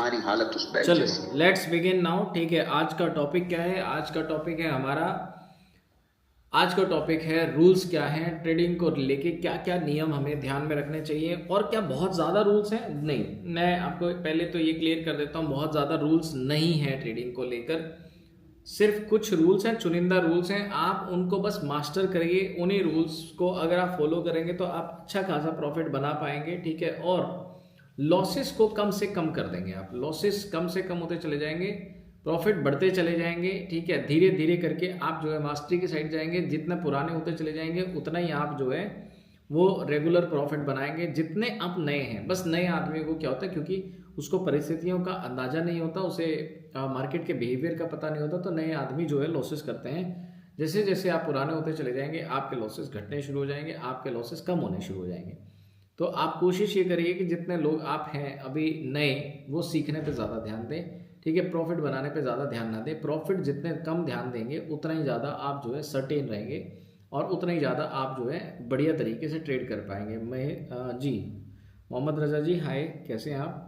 हमारी हालत उस बैग चलो जैसी। Let's begin now. ठीक है, आज का टॉपिक क्या है? आज का टॉपिक है रूल्स क्या हैं ट्रेडिंग को लेके, क्या क्या नियम हमें ध्यान में रखने चाहिए और क्या बहुत ज़्यादा रूल्स हैं? नहीं, मैं आपको पहले तो ये क्लियर कर देता हूँ, बहुत ज़्यादा रूल्स नहीं हैं ट्रेडिंग को लेकर। सिर्फ कुछ रूल्स हैं, चुनिंदा रूल्स हैं, आप उनको बस मास्टर करिए। उन्हीं रूल्स को अगर आप फॉलो करेंगे तो आप अच्छा खासा प्रॉफिट बना पाएंगे। ठीक है, और लॉसेस को कम से कम कर देंगे। आप लॉसेस कम से कम होते चले जाएंगे, प्रॉफिट बढ़ते चले जाएंगे। ठीक है, धीरे धीरे करके आप जो है मास्टरी की साइड जाएंगे। जितने पुराने होते चले जाएंगे उतना ही आप जो है वो रेगुलर प्रॉफिट बनाएंगे जितने आप नए हैं। बस नए आदमी को क्या होता है, क्योंकि उसको परिस्थितियों का अंदाजा नहीं होता, उसे मार्केट के बिहेवियर का पता नहीं होता, तो नए आदमी जो है लॉसेस करते हैं। जैसे जैसे आप पुराने होते चले जाएंगे आपके लॉसेस घटने शुरू हो जाएंगे, आपके लॉसेस कम होने शुरू हो जाएंगे। तो आप कोशिश ये करिए कि जितने लोग आप हैं अभी नए, वो सीखने पे ज़्यादा ध्यान दें। ठीक है, प्रॉफिट बनाने पे ज़्यादा ध्यान ना दें। प्रॉफिट जितने कम ध्यान देंगे उतना ही ज़्यादा आप जो है सर्टेन रहेंगे और उतना ही ज़्यादा आप जो है बढ़िया तरीके से ट्रेड कर पाएंगे। मैं जी मोहम्मद रजा जी, हाय, कैसे हैं आप?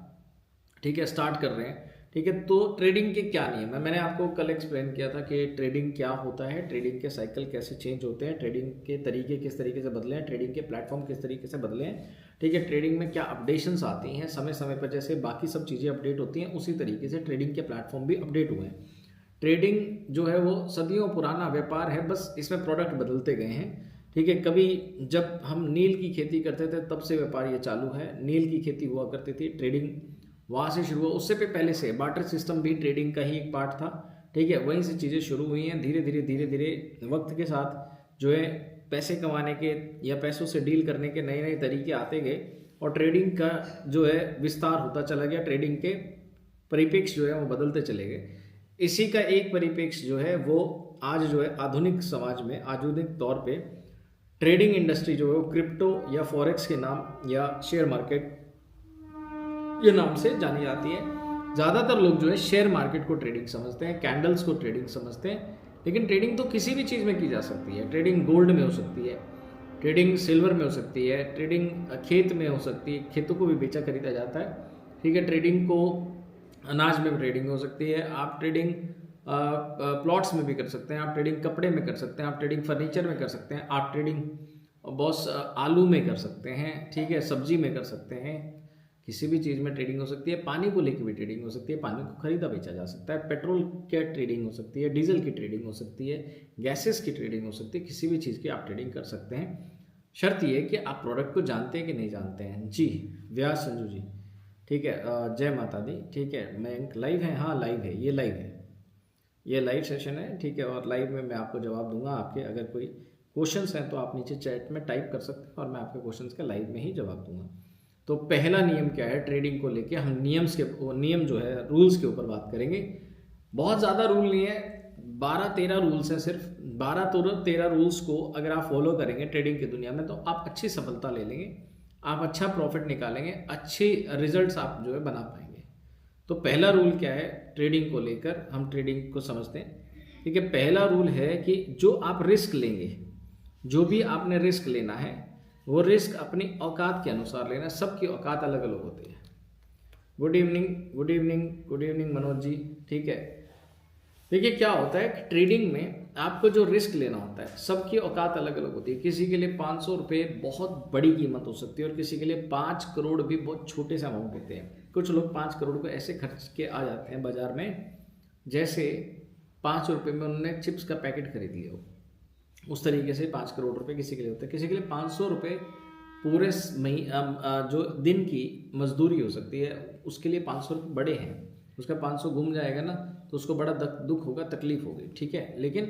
ठीक है, स्टार्ट कर रहे हैं। ठीक है, तो ट्रेडिंग के क्या नियम है? मैंने आपको कल एक्सप्लेन किया था कि ट्रेडिंग क्या होता है, ट्रेडिंग के साइकिल कैसे चेंज होते हैं, ट्रेडिंग के तरीके किस तरीके से बदले हैं, ट्रेडिंग के प्लेटफॉर्म किस तरीके से बदले हैं। ठीक है, ट्रेडिंग में क्या अपडेशंस आती हैं समय समय पर, जैसे बाकी सब चीज़ें अपडेट होती हैं उसी तरीके से ट्रेडिंग के प्लेटफॉर्म भी अपडेट हुए हैं। ट्रेडिंग जो है वो सदियों पुराना व्यापार है, बस इसमें प्रोडक्ट बदलते गए हैं। ठीक है, कभी जब हम नील की खेती करते थे तब से व्यापार ये चालू है। नील की खेती हुआ करती थी, ट्रेडिंग वहाँ से शुरू हुआ। उससे पहले से बार्टर सिस्टम भी ट्रेडिंग का ही एक पार्ट था। ठीक है, वहीं से चीज़ें शुरू हुई हैं। धीरे धीरे धीरे धीरे वक्त के साथ जो है पैसे कमाने के या पैसों से डील करने के नए नए तरीके आते गए और ट्रेडिंग का जो है विस्तार होता चला गया। ट्रेडिंग के परिप्रेक्ष्य जो है वो बदलते चले गए। इसी का एक परिप्रेक्ष्य जो है वो आज जो है आधुनिक समाज में, आधुनिक तौर पे ट्रेडिंग इंडस्ट्री जो है वो क्रिप्टो या फॉरेक्स के नाम या शेयर मार्केट ये नाम से जानी जाती है। ज़्यादातर लोग जो है शेयर मार्केट को ट्रेडिंग समझते हैं, कैंडल्स को ट्रेडिंग समझते हैं, लेकिन ट्रेडिंग तो किसी भी चीज़ में की जा सकती है। ट्रेडिंग गोल्ड में हो सकती है, ट्रेडिंग सिल्वर में हो सकती है, ट्रेडिंग खेत में हो सकती है, खेतों को भी बेचा खरीदा जाता है। ठीक है, ट्रेडिंग को अनाज में भी ट्रेडिंग हो सकती है, आप ट्रेडिंग प्लॉट्स में भी कर सकते हैं, आप ट्रेडिंग कपड़े में कर सकते हैं, आप ट्रेडिंग फर्नीचर में कर सकते हैं, आप ट्रेडिंग बॉस आलू में कर सकते हैं। ठीक है, सब्जी में कर सकते हैं, किसी भी चीज़ में ट्रेडिंग हो सकती है। पानी को लेकर भी ट्रेडिंग हो सकती है, पानी को खरीदा बेचा जा सकता है। पेट्रोल की ट्रेडिंग हो सकती है, डीजल की ट्रेडिंग हो सकती है, गैसेस की ट्रेडिंग हो सकती है, किसी भी चीज़ की आप ट्रेडिंग कर सकते हैं। शर्त ये है कि आप प्रोडक्ट को जानते हैं कि नहीं जानते हैं। जी व्यास संजू जी, ठीक है, जय माता दी। ठीक है, मैं लाइव है, हाँ लाइव है, ये लाइव है, ये लाइव सेशन है। ठीक है, और लाइव में मैं आपको जवाब दूंगा। आपके अगर कोई क्वेश्चंस हैं तो आप नीचे चैट में टाइप कर सकते हैं और मैं आपके क्वेश्चंस का लाइव में ही जवाब दूंगा। तो पहला नियम क्या है ट्रेडिंग को लेके, हम नियम जो है रूल्स के ऊपर बात करेंगे। बहुत ज़्यादा रूल नहीं है, 12-13 रूल्स हैं सिर्फ। 12-13 रूल्स को अगर आप फॉलो करेंगे ट्रेडिंग की दुनिया में तो आप अच्छी सफलता ले लेंगे, आप अच्छा प्रॉफिट निकालेंगे, अच्छे रिजल्ट्स आप जो है बना पाएंगे। तो पहला रूल क्या है ट्रेडिंग को लेकर, हम ट्रेडिंग को समझते हैं। ठीक है, पहला रूल है कि जो आप रिस्क लेंगे, जो भी आपने रिस्क लेना है वो रिस्क अपनी औकात के अनुसार लेना। सबकी औकात अलग अलग होती है। Good evening, good evening, good evening Manoj ji. ठीक है, देखिए क्या होता है कि ट्रेडिंग में आपको जो रिस्क लेना होता है सबकी औकात अलग अलग होती है। किसी के लिए 500 रुपये बहुत बड़ी कीमत हो सकती है और किसी के लिए 5 करोड़ भी बहुत छोटे से अमाउंट होते हैं। कुछ लोग 5 करोड़ को ऐसे खर्च के आ जाते हैं बाजार में जैसे 5 रुपये में उन्होंने चिप्स का पैकेट खरीद लिया हो। उस तरीके से 5 करोड़ रुपए किसी के लिए होते हैं। किसी के लिए 500 रुपये पूरे जो दिन की मजदूरी हो सकती है, उसके लिए 500 रुपये बड़े हैं। उसका 500 घूम जाएगा ना तो उसको बड़ा दुख होगा, तकलीफ होगी। ठीक है, लेकिन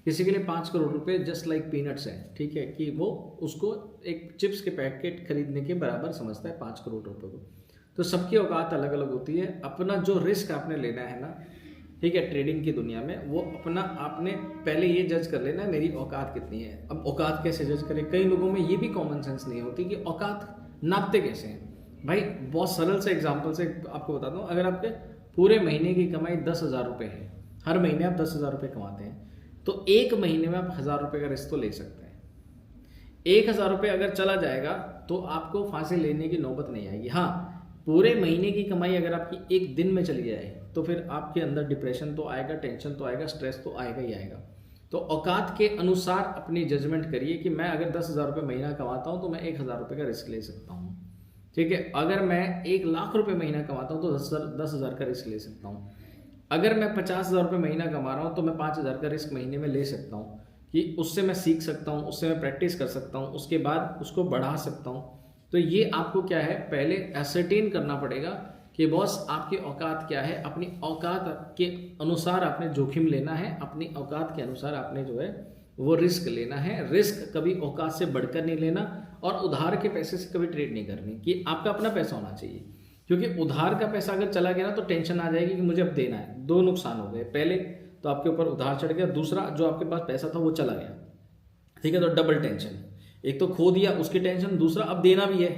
किसी के लिए 5 करोड़ रुपए जस्ट लाइक पीनट्स है। ठीक है, कि वो उसको एक चिप्स के पैकेट खरीदने के बराबर समझता है 5 करोड़ रुपए को। तो सबकी औकात अलग अलग होती है। अपना जो रिस्क आपने लेना है ना, ठीक है, ट्रेडिंग की दुनिया में वो अपना आपने पहले ये जज कर लेना मेरी औकात कितनी है। अब औकात कैसे जज करें, कई लोगों में ये भी कॉमन सेंस नहीं होती कि औकात नापते कैसे हैं। भाई बहुत सरल से एग्जांपल से आपको बताता हूँ। अगर आपके पूरे महीने की कमाई 10,000 रुपये है, हर महीने आप 10,000 रुपये कमाते हैं, तो एक महीने में आप 1,000 रुपये का रिस्क तो ले सकते हैं। 1,000 रुपये अगर चला जाएगा तो आपको फांसी लेने की नौबत नहीं आएगी। हाँ, पूरे महीने की कमाई अगर आपकी एक दिन में चली जाए तो फिर आपके अंदर डिप्रेशन तो आएगा, टेंशन तो आएगा, स्ट्रेस तो आएगा ही आएगा। तो औकात के अनुसार अपनी जजमेंट करिए कि मैं अगर 10,000 रुपये महीना कमाता हूँ तो मैं 1,000 रुपये का रिस्क ले सकता हूँ, ठीक है। अगर मैं 1,00,000 रुपये महीना कमाता हूँ तो 10,000 का रिस्क ले सकता हूँ। अगर मैं 50,000 रुपये महीना कमा रहा हूँ तो मैं 5,000 का रिस्क महीने में ले सकता हूँ कि उससे मैं सीख सकता हूँ, उससे मैं प्रैक्टिस कर सकता हूँ, उसके बाद उसको बढ़ा सकता हूँ। तो ये आपको क्या है, पहले एसर्टेन करना पड़ेगा कि बॉस आपकी औकात क्या है। अपनी औकात के अनुसार आपने जोखिम लेना है, अपनी औकात के अनुसार आपने जो है वो रिस्क लेना है। रिस्क कभी औकात से बढ़कर नहीं लेना और उधार के पैसे से कभी ट्रेड नहीं करनी, कि आपका अपना पैसा होना चाहिए। क्योंकि उधार का पैसा अगर चला गया ना तो टेंशन आ जाएगी कि मुझे अब देना है। दो नुकसान हो गए, पहले तो आपके ऊपर उधार चढ़ गया, दूसरा जो आपके पास पैसा था वो चला गया, ठीक है। तो डबल टेंशन, एक तो खो दिया उसकी टेंशन, दूसरा अब देना भी है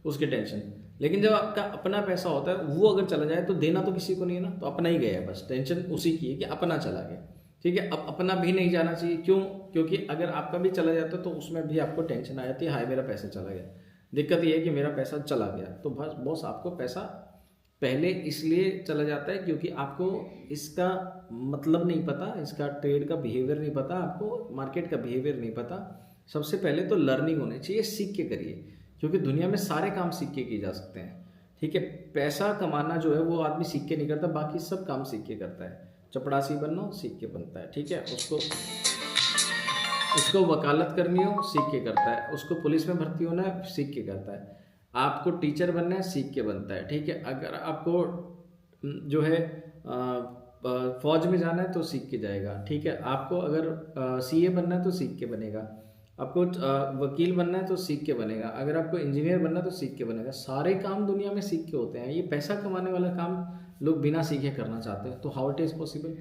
उसकी टेंशन। लेकिन जब आपका अपना पैसा होता है वो अगर चला जाए तो देना तो किसी को नहीं है ना, तो अपना ही गया है, बस टेंशन उसी की है कि अपना चला गया, ठीक है। अब अपना भी नहीं जाना चाहिए, क्यों? क्योंकि अगर आपका भी चला जाता तो उसमें भी आपको टेंशन आ जाती है, हाय मेरा पैसा चला गया। दिक्कत ये है कि मेरा पैसा चला गया, तो बस बॉस आपको पैसा पहले इसलिए चला जाता है क्योंकि आपको इसका मतलब नहीं पता, इसका ट्रेड का बिहेवियर नहीं पता, आपको मार्केट का बिहेवियर नहीं पता। सबसे पहले तो लर्निंग होनी चाहिए, सीख के करिए, क्योंकि दुनिया में सारे काम सीख के किए जा सकते हैं, ठीक है। पैसा कमाना जो है वो आदमी सीख के नहीं करता, बाकी सब काम सीख के करता है। चपड़ासी बनना हो सीख के बनता है, ठीक है। उसको वकालत करनी हो सीख के करता है, उसको पुलिस में भर्ती होना है सीख के करता है, आपको टीचर बनना है सीख के बनता है, ठीक है। अगर आपको जो है फौज में जाना है तो सीख के जाएगा, ठीक है। आपको अगर सीए बनना है तो सीख के बनेगा, आपको वकील बनना है तो सीख के बनेगा, अगर आपको इंजीनियर बनना है तो सीख के बनेगा। सारे काम दुनिया में सीख के होते हैं। ये पैसा कमाने वाला काम लोग बिना सीखे करना चाहते हैं, तो हाउ इट इज पॉसिबल?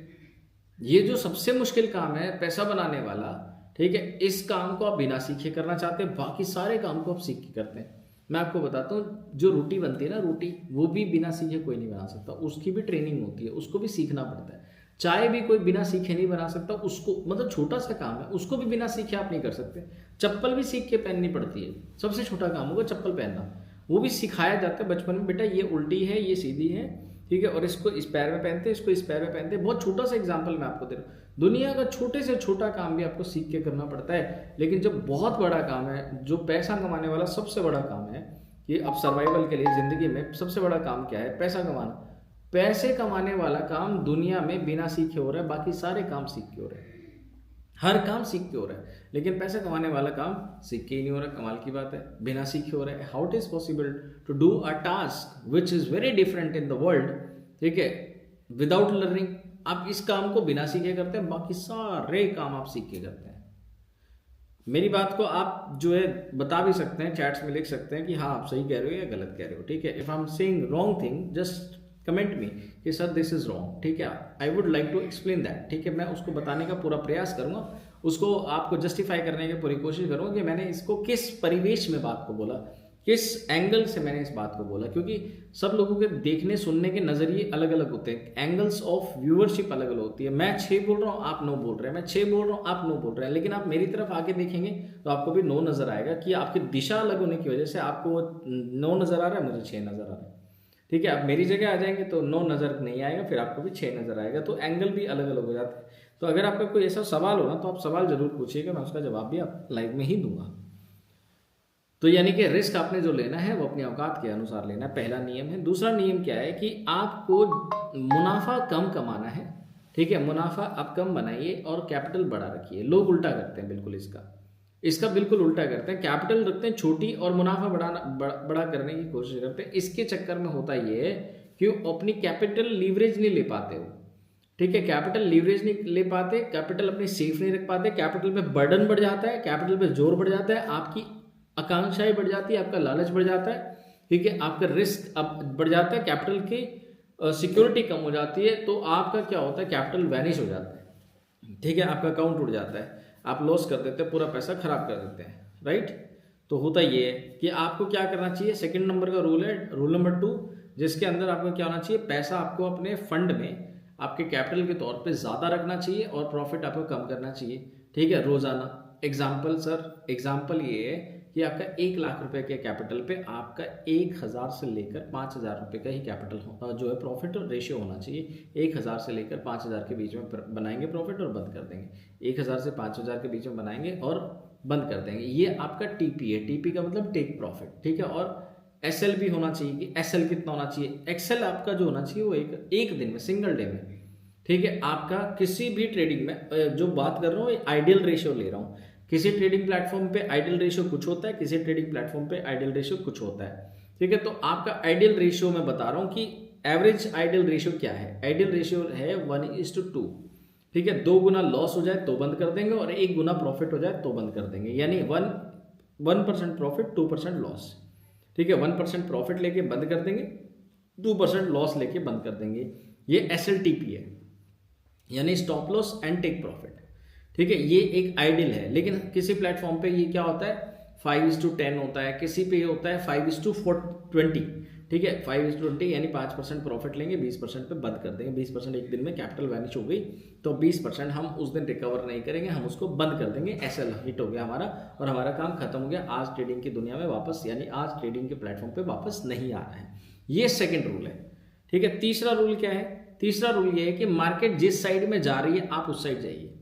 ये जो सबसे मुश्किल काम है पैसा बनाने वाला, ठीक है, इस काम को आप बिना सीखे करना चाहते हैं, बाकी सारे काम को आप सीख के करते हैं। मैं आपको बताता हूँ, जो रोटी बनती है ना, रोटी वो भी बिना सीखे कोई नहीं बना सकता, उसकी भी ट्रेनिंग होती है, उसको भी सीखना पड़ता है। चाय भी कोई बिना सीखे नहीं बना सकता, उसको मतलब छोटा सा काम है, उसको भी बिना सीखे आप नहीं कर सकते। चप्पल भी सीख के पहननी पड़ती है, सबसे छोटा काम होगा चप्पल पहनना, वो भी सिखाया जाता है बचपन में, बेटा ये उल्टी है ये सीधी है, ठीक है, और इसको इस पैर में पहनते हैं, इसको इस पैर में पहनते हैं। बहुत छोटा सा एग्जाम्पल मैं आपको दे रहा हूँ, दुनिया का छोटे से छोटा काम भी आपको सीख के करना पड़ता है। लेकिन जब बहुत बड़ा काम है, जो पैसा कमाने वाला सबसे बड़ा काम है, कि अब सर्वाइवल के लिए जिंदगी में सबसे बड़ा काम क्या है? पैसा कमाना। पैसे कमाने वाला काम दुनिया में बिना सीखे हो रहा है, बाकी सारे काम सीख के हो रहे हैं, हर काम सीख के हो रहा है, लेकिन पैसा कमाने वाला काम सीख के ही नहीं हो रहा। कमाल की बात है, बिना सीखे हो रहा है। How it is possible to do a task which is very different in the world, ठीक है, विदाउट लर्निंग? आप इस काम को बिना सीखे करते हैं, बाकी सारे काम आप सीख के करते हैं। मेरी बात को आप जो है बता भी सकते हैं, चैट्स में लिख सकते हैं कि हाँ आप सही कह रहे हो या गलत कह रहे हो, ठीक है। If I am saying wrong thing just comment me कि सर दिस इज रॉन्ग, ठीक है, I would like to explain that, ठीक है। मैं उसको बताने का पूरा प्रयास करूंगा, उसको आपको जस्टिफाई करने की पूरी कोशिश करूंगा कि मैंने इसको किस परिवेश में बात को बोला, किस एंगल से मैंने इस बात को बोला, क्योंकि सब लोगों के देखने सुनने के नजरिए अलग अलग होते हैं, एंगल्स ऑफ व्यूअरशिप अलग अलग होती है। मैं 6 बोल रहा हूँ, आप 9 बोल रहे हैं, मैं 6 बोल रहा हूँ, आप 9 बोल रहे हैं, लेकिन आप मेरी तरफ आके देखेंगे तो आपको भी 9 नजर आएगा, कि आपकी दिशा अलग होने की वजह से आपको वो 9 नजर आ रहा है, मुझे 6 नजर आ रहा है, ठीक है। आप मेरी जगह आ जाएंगे तो 9 नजर नहीं आएगा, फिर आपको भी 6 नजर आएगा, तो एंगल भी अलग अलग हो जाता है। तो अगर आपका कोई ऐसा सवाल हो ना तो आप सवाल जरूर पूछिएगा, मैं उसका जवाब भी आप लाइव में ही दूंगा। तो यानी कि रिस्क आपने जो लेना है वो अपनी औकात के अनुसार लेना है, पहला नियम है। दूसरा नियम क्या है कि आपको मुनाफा कम कमाना है, ठीक है, मुनाफा आप कम बनाइए और कैपिटल बड़ा रखिए। लोग उल्टा करते हैं, बिल्कुल इसका बिल्कुल उल्टा करते हैं, कैपिटल रखते हैं छोटी और मुनाफा बड़ा करने की कोशिश करते हैं। इसके चक्कर में होता ये है कि अपनी कैपिटल लीवरेज नहीं ले पाते हो, ठीक है, कैपिटल लीवरेज नहीं ले पाते, कैपिटल अपनी सेफ नहीं रख पाते, कैपिटल पे बर्डन बढ़ जाता है, कैपिटल पे जोर बढ़ जाता है, आपकी आकांक्षाएं बढ़ जाती है, आपका लालच बढ़ जाता है, ठीक है, आपका रिस्क अब बढ़ जाता है, कैपिटल की सिक्योरिटी कम हो जाती है, तो आपका क्या होता है, कैपिटल वैनिश हो जाता है, ठीक है, आपका अकाउंट उड़ जाता है, आप लॉस कर देते हैं, पूरा पैसा खराब कर देते हैं, राइट। तो होता ये है कि आपको क्या करना चाहिए, सेकंड नंबर का रूल है, रूल नंबर 2, जिसके अंदर आपको क्या होना चाहिए, पैसा आपको अपने फंड में आपके कैपिटल के तौर पे ज्यादा रखना चाहिए और प्रॉफिट आपको कम करना चाहिए, ठीक है, रोजाना। एग्जाम्पल सर, एग्जाम्पल ये है कि आपका 1 लाख रुपए के कैपिटल पे आपका 1,000 से लेकर 5,000 रुपये का ही कैपिटल जो है प्रॉफिट और रेशियो होना चाहिए। 1,000 से लेकर 5,000 के बीच में बनाएंगे प्रॉफिट और बंद कर देंगे, 1,000 से 5,000 के बीच में बनाएंगे और बंद कर देंगे। ये आपका टीपी है, टीपी का मतलब टेक प्रॉफिट, ठीक है। और एसएल भी होना चाहिए कि एसएल कितना होना चाहिए, एक्सएल आपका जो होना चाहिए वो एक दिन में, सिंगल डे में, ठीक है। आपका किसी भी ट्रेडिंग में जो बात कर रहा हूँ आइडियल रेशियो ले रहा हूँ, किसी ट्रेडिंग प्लेटफॉर्म पे आइडियल रेशियो कुछ होता है, किसी ट्रेडिंग प्लेटफॉर्म पे आइडियल रेशियो कुछ होता है, ठीक है। तो आपका आइडियल रेशियो मैं बता रहा हूँ कि एवरेज आइडियल रेशियो क्या है। आइडियल रेशियो है 1:2, ठीक है। 2 गुना लॉस हो जाए तो बंद कर देंगे और 1 गुना प्रॉफिट हो जाए तो बंद कर देंगे, यानी 1% प्रॉफिट 2% लॉस, ठीक है। 1% प्रॉफिट लेके बंद कर देंगे, 2% लॉस लेके बंद कर देंगे। ये SLTP है, यानी stop loss and take profit, ठीक है। ये एक आइडियल है। लेकिन किसी प्लेटफॉर्म पे ये क्या होता है 5:10 होता है, किसी पे होता है 5:20, ठीक है। 5:20 यानी 5% प्रॉफिट लेंगे, 20% पे बंद कर देंगे। 20% एक दिन में कैपिटल वैनिश हो गई तो 20% हम उस दिन रिकवर नहीं करेंगे, हम उसको बंद कर देंगे। एसएल हिट हो गया हमारा और हमारा काम खत्म हो गया। आज ट्रेडिंग की दुनिया में वापस, यानी आज ट्रेडिंग के प्लेटफॉर्म पे वापस नहीं आ रहा है। ये सेकेंड रूल है, ठीक है। तीसरा रूल क्या है, तीसरा रूल ये है कि मार्केट जिस साइड में जा रही है आप उस साइड जाइए,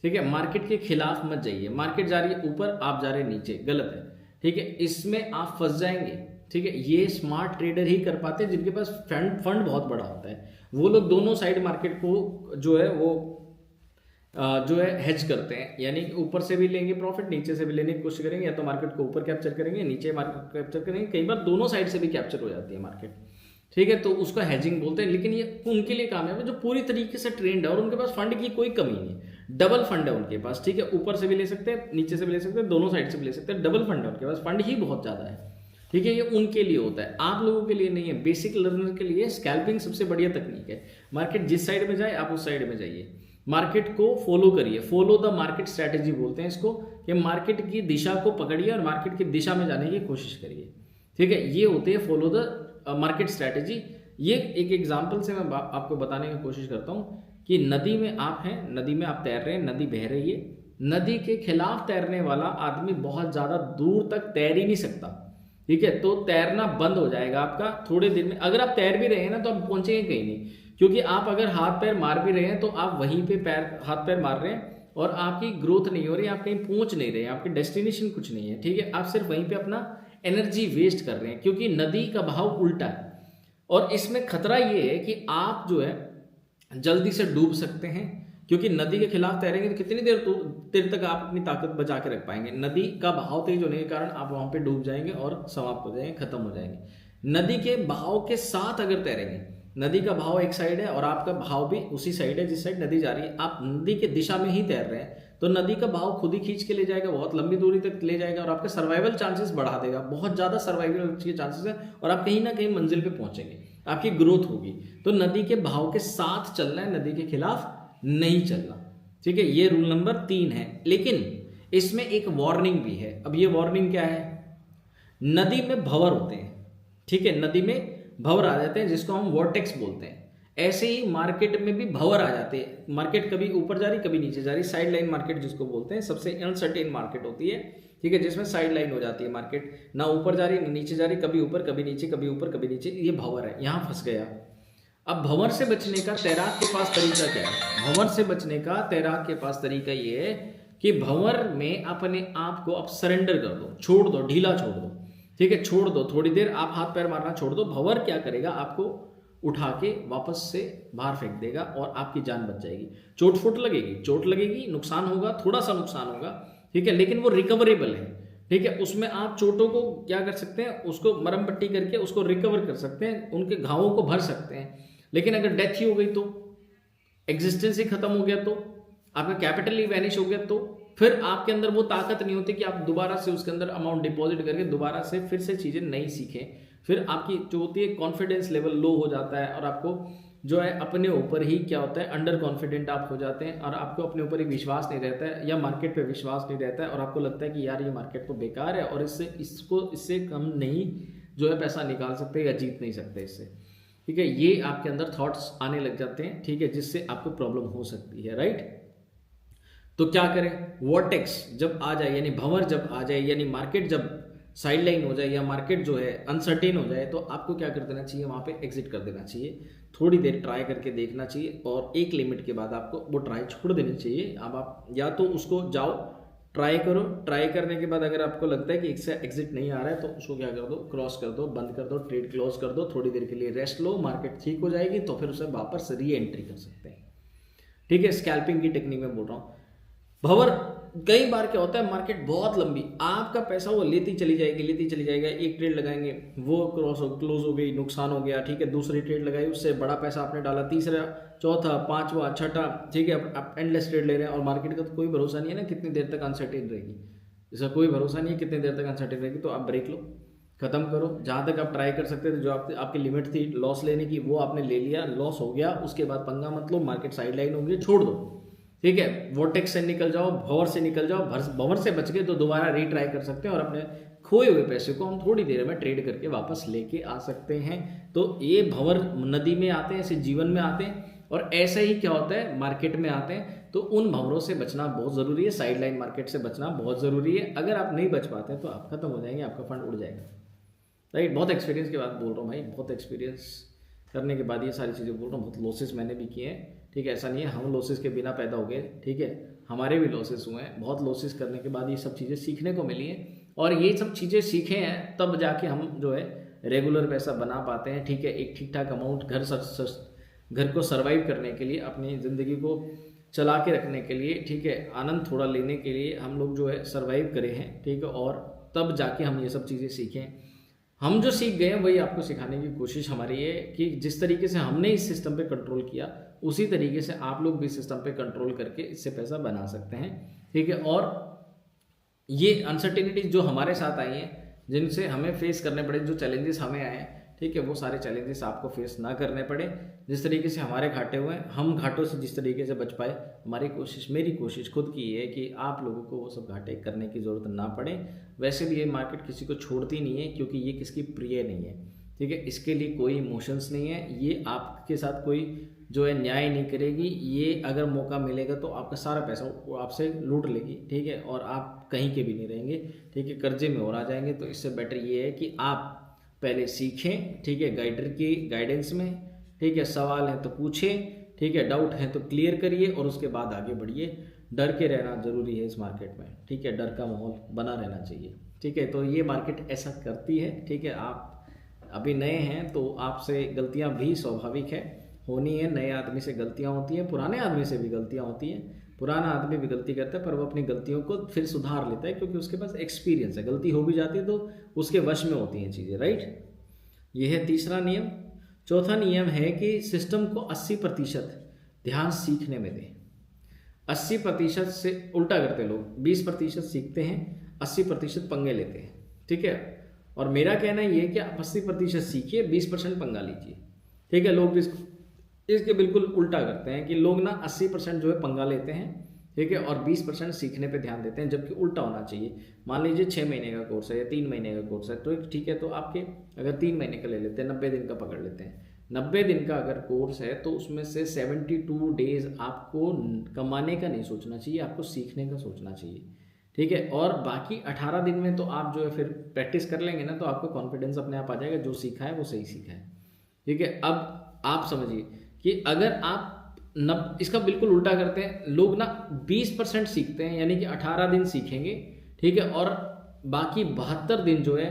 ठीक है। मार्केट के खिलाफ मत जाइए। मार्केट जा रही है ऊपर, आप जा रहे हैं नीचे, गलत है, ठीक है। इसमें आप फंस जाएंगे, ठीक है। ये स्मार्ट ट्रेडर ही कर पाते हैं जिनके पास फंड बहुत बड़ा होता है। वो लोग दोनों साइड मार्केट को जो है वो हेज करते हैं, यानी ऊपर से भी लेंगे प्रॉफिट, नीचे से भी लेने की कोशिश करेंगे, या तो मार्केट को ऊपर कैप्चर करेंगे, नीचे मार्केट कैप्चर करेंगे। कई बार दोनों साइड से भी कैप्चर हो जाती है मार्केट, ठीक है। तो उसको हेजिंग बोलते हैं। लेकिन ये उनके लिए कामयाब है जो पूरी तरीके से ट्रेंड है और उनके पास फंड की कोई कमी नहीं, डबल फंड है उनके पास, ठीक है। ऊपर से भी ले सकते हैं, नीचे से भी ले सकते हैं, दोनों साइड से भी ले सकते हैं, डबल फंड है उनके पास, फंड ही बहुत ज्यादा है, ठीक है। ये उनके लिए होता है, आप लोगों के लिए नहीं है। बेसिक लर्नर के लिए स्कैल्पिंग सबसे बढ़िया तकनीक है। मार्केट जिस साइड में जाए आप उस साइड में जाइए, मार्केट को फॉलो करिए। फॉलो द मार्केट स्ट्रैटेजी बोलते हैं इसको, कि मार्केट की दिशा को पकड़िए और मार्केट की दिशा में जाने की कोशिश करिए, ठीक है। ये होते हैं फॉलो द मार्केट स्ट्रैटेजी। ये एक एग्जाम्पल से मैं आपको बताने की कोशिश करता हूँ कि नदी में आप हैं, नदी में आप तैर रहे हैं, नदी बह रही है, नदी के खिलाफ तैरने वाला आदमी बहुत ज्यादा दूर तक तैर ही नहीं सकता, ठीक है। तो तैरना बंद हो जाएगा आपका थोड़े दिन में। अगर आप तैर भी रहे हैं ना तो आप पहुंचेंगे कहीं नहीं, क्योंकि आप अगर हाथ पैर मार भी रहे हैं तो आप वहीं पे हाथ पैर मार रहे हैं और आपकी ग्रोथ नहीं हो रही, आप कहीं पहुंच नहीं रहे हैं, आपकी डेस्टिनेशन कुछ नहीं है, ठीक है। आप सिर्फ वहीं पे अपना एनर्जी वेस्ट कर रहे हैं, क्योंकि नदी का बहाव उल्टा है। और इसमें खतरा ये है कि आप जो है जल्दी से डूब सकते हैं, क्योंकि नदी के खिलाफ तैरेंगे तो कितनी देर तक आप अपनी ताकत बचा के रख पाएंगे। नदी का बहाव तेज होने के कारण आप वहां पे डूब जाएंगे और समाप्त हो जाएंगे, खत्म हो जाएंगे। नदी के बहाव के साथ अगर तैरेंगे, नदी का बहाव एक साइड है और आपका बहाव भी उसी साइड है जिस साइड नदी जा रही है, आप नदी के दिशा में ही तैर रहे हैं, तो नदी का बहाव खुद ही खींच के ले जाएगा, बहुत लंबी दूरी तक ले जाएगा और आपके सर्वाइवल चांसेस बढ़ा देगा, बहुत ज्यादा सर्वाइवल के चांसेस है और आप कहीं ना कहीं मंजिल पे पहुंचेंगे, आपकी ग्रोथ होगी। तो नदी के बहाव के साथ चलना है, नदी के खिलाफ नहीं चलना, ठीक है। ये रूल नंबर 3 है। लेकिन इसमें एक वार्निंग भी है। अब ये वार्निंग क्या है, नदी में भंवर होते हैं, ठीक है। नदी में भंवर आ जाते हैं जिसको हम वॉर्टेक्स बोलते हैं। ऐसे ही मार्केट में भी भंवर आ जाते हैं। मार्केट कभी ऊपर जा रही कभी नीचे जा रही, साइड लाइन मार्केट जिसको बोलते हैं, सबसे अनसर्टेन मार्केट होती है, ठीक है, जिसमें साइड लाइन हो जाती है मार्केट, ना ऊपर जा रही ना नीचे जा रही, कभी ऊपर कभी नीचे, कभी ऊपर कभी नीचे। ये भंवर है, यहाँ फंस गया। अब भंवर से बचने का तैराक के पास तरीका क्या है? भंवर से बचने का तैराक के पास तरीका ये है कि भंवर में अपने आप को आप सरेंडर कर दो, छोड़ दो, ढीला छोड़ दो, ठीक है, छोड़ दो, थोड़ी देर आप हाथ पैर मारना छोड़ दो। भंवर क्या करेगा, आपको उठा के वापस से बाहर फेंक देगा और आपकी जान बच जाएगी। चोट फुट लगेगी, चोट लगेगी, नुकसान होगा, थोड़ा सा नुकसान होगा, ठीक है, लेकिन वो रिकवरेबल है, ठीक है। उसमें आप चोटों को क्या कर सकते हैं, उसको मरम पट्टी करके उसको रिकवर कर सकते हैं, उनके घावों को भर सकते हैं। लेकिन अगर डेथ ही हो गई, तो एग्जिस्टेंस ही खत्म हो गया, तो आपका कैपिटल ही वैनिश हो गया, तो फिर आपके अंदर वो ताकत नहीं होती कि आप दोबारा से उसके अंदर अमाउंट डिपॉजिट करके दोबारा से फिर से चीजें नहीं सीखें। फिर आपकी जो होती है कॉन्फिडेंस लेवल लो हो जाता है और आपको जो है अपने ऊपर ही क्या होता है, अंडर कॉन्फिडेंट आप हो जाते हैं और आपको अपने ऊपर ही विश्वास नहीं रहता है या मार्केट पे विश्वास नहीं रहता है और आपको लगता है कि यार ये मार्केट तो बेकार है और इससे कम नहीं जो है पैसा निकाल सकते या जीत नहीं सकते इससे, ठीक है। ये आपके अंदर थॉट्स आने लग जाते हैं, ठीक है, जिससे आपको प्रॉब्लम हो सकती है, राइट। तो क्या करें, वॉर्टेक्स जब आ जाए, यानी भंवर जब आ जाए, यानी मार्केट जब साइड लाइन हो जाए या मार्केट जो है अनसर्टेन हो जाए, तो आपको क्या कर देना चाहिए, वहाँ पे एग्जिट कर देना चाहिए। थोड़ी देर ट्राई करके देखना चाहिए और एक लिमिट के बाद आपको वो ट्राई छोड़ देनी चाहिए। अब आप या तो उसको जाओ ट्राई करो, ट्राई करने के बाद अगर आपको लगता है कि इससे एग्जिट नहीं आ रहा है तो उसको क्या कर दो, क्रॉस कर दो, बंद कर दो, ट्रेड क्लोज कर दो, थोड़ी देर के लिए रेस्ट लो, मार्केट ठीक हो जाएगी तो फिर उसे वापस री एंट्री कर सकते हैं। ठीक है, स्कैल्पिंग की टेक्निक में बोल रहा हूँ। भंवर कई बार क्या होता है, मार्केट बहुत लंबी, आपका पैसा वो लेती चली जाएगा, एक ट्रेड लगाएंगे वो क्लोज हो गई, नुकसान हो गया, ठीक है, दूसरी ट्रेड लगाई उससे बड़ा पैसा आपने डाला, तीसरा, चौथा, पांचवा, छठा, ठीक है, आप एंडलेस ट्रेड ले रहे हैं और मार्केट का तो कोई भरोसा नहीं है ना कितनी देर तक अनसर्टेन रहेगी, इसका कोई भरोसा नहीं है कितनी देर तक अनसर्टेन रहेगी। तो आप ब्रेक लो, खत्म करो, जहां तक आप ट्राई कर सकते थे, जो आपकी लिमिट थी लॉस लेने की वो आपने ले लिया, लॉस हो गया, उसके बाद पंगा मत लो, मार्केट साइड लाइन होगी, छोड़ दो। ठीक है, वोटेक्स से निकल जाओ, भंवर से निकल जाओ, भंवर से बच गए तो दोबारा रीट्राई कर सकते हैं और अपने खोए हुए पैसे को हम थोड़ी देर में ट्रेड करके वापस लेके आ सकते हैं। तो ये भंवर नदी में आते हैं, ऐसे जीवन में आते हैं और ऐसे ही क्या होता है मार्केट में आते हैं। तो उन भंवरों से बचना बहुत ज़रूरी है, साइड लाइन मार्केट से बचना बहुत ज़रूरी है। अगर आप नहीं बच पाते तो आप खत्म हो जाएंगे, आपका फंड उड़ जाएगा। राइट, बहुत एक्सपीरियंस के बाद बोल रहा हूँ भाई, बहुत एक्सपीरियंस करने के बाद ये सारी चीज़ें बोल रहा हूँ। बहुत लॉसेस मैंने भी किए हैं, ठीक है, ऐसा नहीं है हम लॉसेस के बिना पैदा हो गए, ठीक है, हमारे भी लॉसेस हुए हैं। बहुत लॉसेस करने के बाद ये सब चीज़ें सीखने को मिली हैं और ये सब चीज़ें सीखे हैं तब जाके हम जो है रेगुलर पैसा बना पाते हैं। ठीक है, एक ठीक ठाक अमाउंट घर को सर्वाइव करने के लिए, अपनी ज़िंदगी को चला के रखने के लिए, ठीक है, आनंद थोड़ा लेने के लिए हम लोग जो है सर्वाइव करे हैं। ठीक है, और तब जाके हम ये सब चीज़ें सीखें। हम जो सीख गए हैं वही आपको सिखाने की कोशिश हमारी है कि जिस तरीके से हमने इस सिस्टम पे कंट्रोल किया उसी तरीके से आप लोग भी सिस्टम पे कंट्रोल करके इससे पैसा बना सकते हैं। ठीक है, और ये अनसर्टेनिटीज जो हमारे साथ आई हैं, जिनसे हमें फेस करने पड़े, जो चैलेंजेस हमें आए हैं, ठीक है, वो सारे चैलेंजेस आपको फेस ना करने पड़े। जिस तरीके से हमारे घाटे हुए हैं, हम घाटों से जिस तरीके से बच पाए, मेरी कोशिश खुद की है कि आप लोगों को वो सब घाटे करने की ज़रूरत ना पड़े। वैसे भी ये मार्केट किसी को छोड़ती नहीं है क्योंकि ये किसकी प्रिय नहीं है। ठीक है, इसके लिए कोई इमोशंस नहीं है, ये आपके साथ कोई जो है न्याय नहीं करेगी। ये अगर मौका मिलेगा तो आपका सारा पैसा वो आपसे लूट लेगी। ठीक है, और आप कहीं के भी नहीं रहेंगे। ठीक है, कर्जे में और आ जाएंगे। तो इससे बेटर ये है कि आप पहले सीखें, ठीक है, गाइडर की गाइडेंस में। ठीक है, सवाल है तो पूछें, ठीक है, डाउट है तो क्लियर करिए और उसके बाद आगे बढ़िए। डर के रहना जरूरी है इस मार्केट में। ठीक है, डर का माहौल बना रहना चाहिए। ठीक है, तो ये मार्केट ऐसा करती है। ठीक है, आप अभी नए हैं तो आपसे गलतियां भी स्वाभाविक है, होनी है। नए आदमी से गलतियां होती हैं, पुराने आदमी से भी गलतियां होती हैं। पुराना आदमी भी गलती करता है पर वो अपनी गलतियों को फिर सुधार लेता है क्योंकि उसके पास एक्सपीरियंस है। गलती हो भी जाती है तो उसके वश में होती हैं चीज़ें। राइट, यह है तीसरा नियम। चौथा नियम है कि सिस्टम को 80% ध्यान सीखने में दें। 80% से उल्टा करते लोग, 20% सीखते हैं, 80% पंगे लेते हैं। ठीक है, और मेरा कहना ये है कि आप 80% सीखिए, 20% पंगा लीजिए। ठीक है, लोग इसके बिल्कुल उल्टा करते हैं कि लोग ना 80% जो है पंगा लेते हैं, ठीक है, और 20% सीखने पे ध्यान देते हैं, जबकि उल्टा होना चाहिए। मान लीजिए 6 महीने का कोर्स है या 3 महीने का कोर्स है तो ठीक है, तो आपके अगर 3 महीने का ले लेते हैं, 90 दिन का पकड़ लेते हैं। 90 दिन का अगर कोर्स है तो उसमें से 72 डेज आपको कमाने का नहीं सोचना चाहिए, आपको सीखने का सोचना चाहिए। ठीक है, और बाकी 18 दिन में तो आप जो है फिर प्रैक्टिस कर लेंगे ना, तो आपको कॉन्फिडेंस अपने आप आ जाएगा, जो सीखा है वो सही सीखा है। ठीक है, अब आप समझिए कि अगर आप इसका बिल्कुल उल्टा करते हैं, लोग ना 20% सीखते हैं, यानी कि 18 दिन सीखेंगे, ठीक है, और बाकी 72 दिन जो है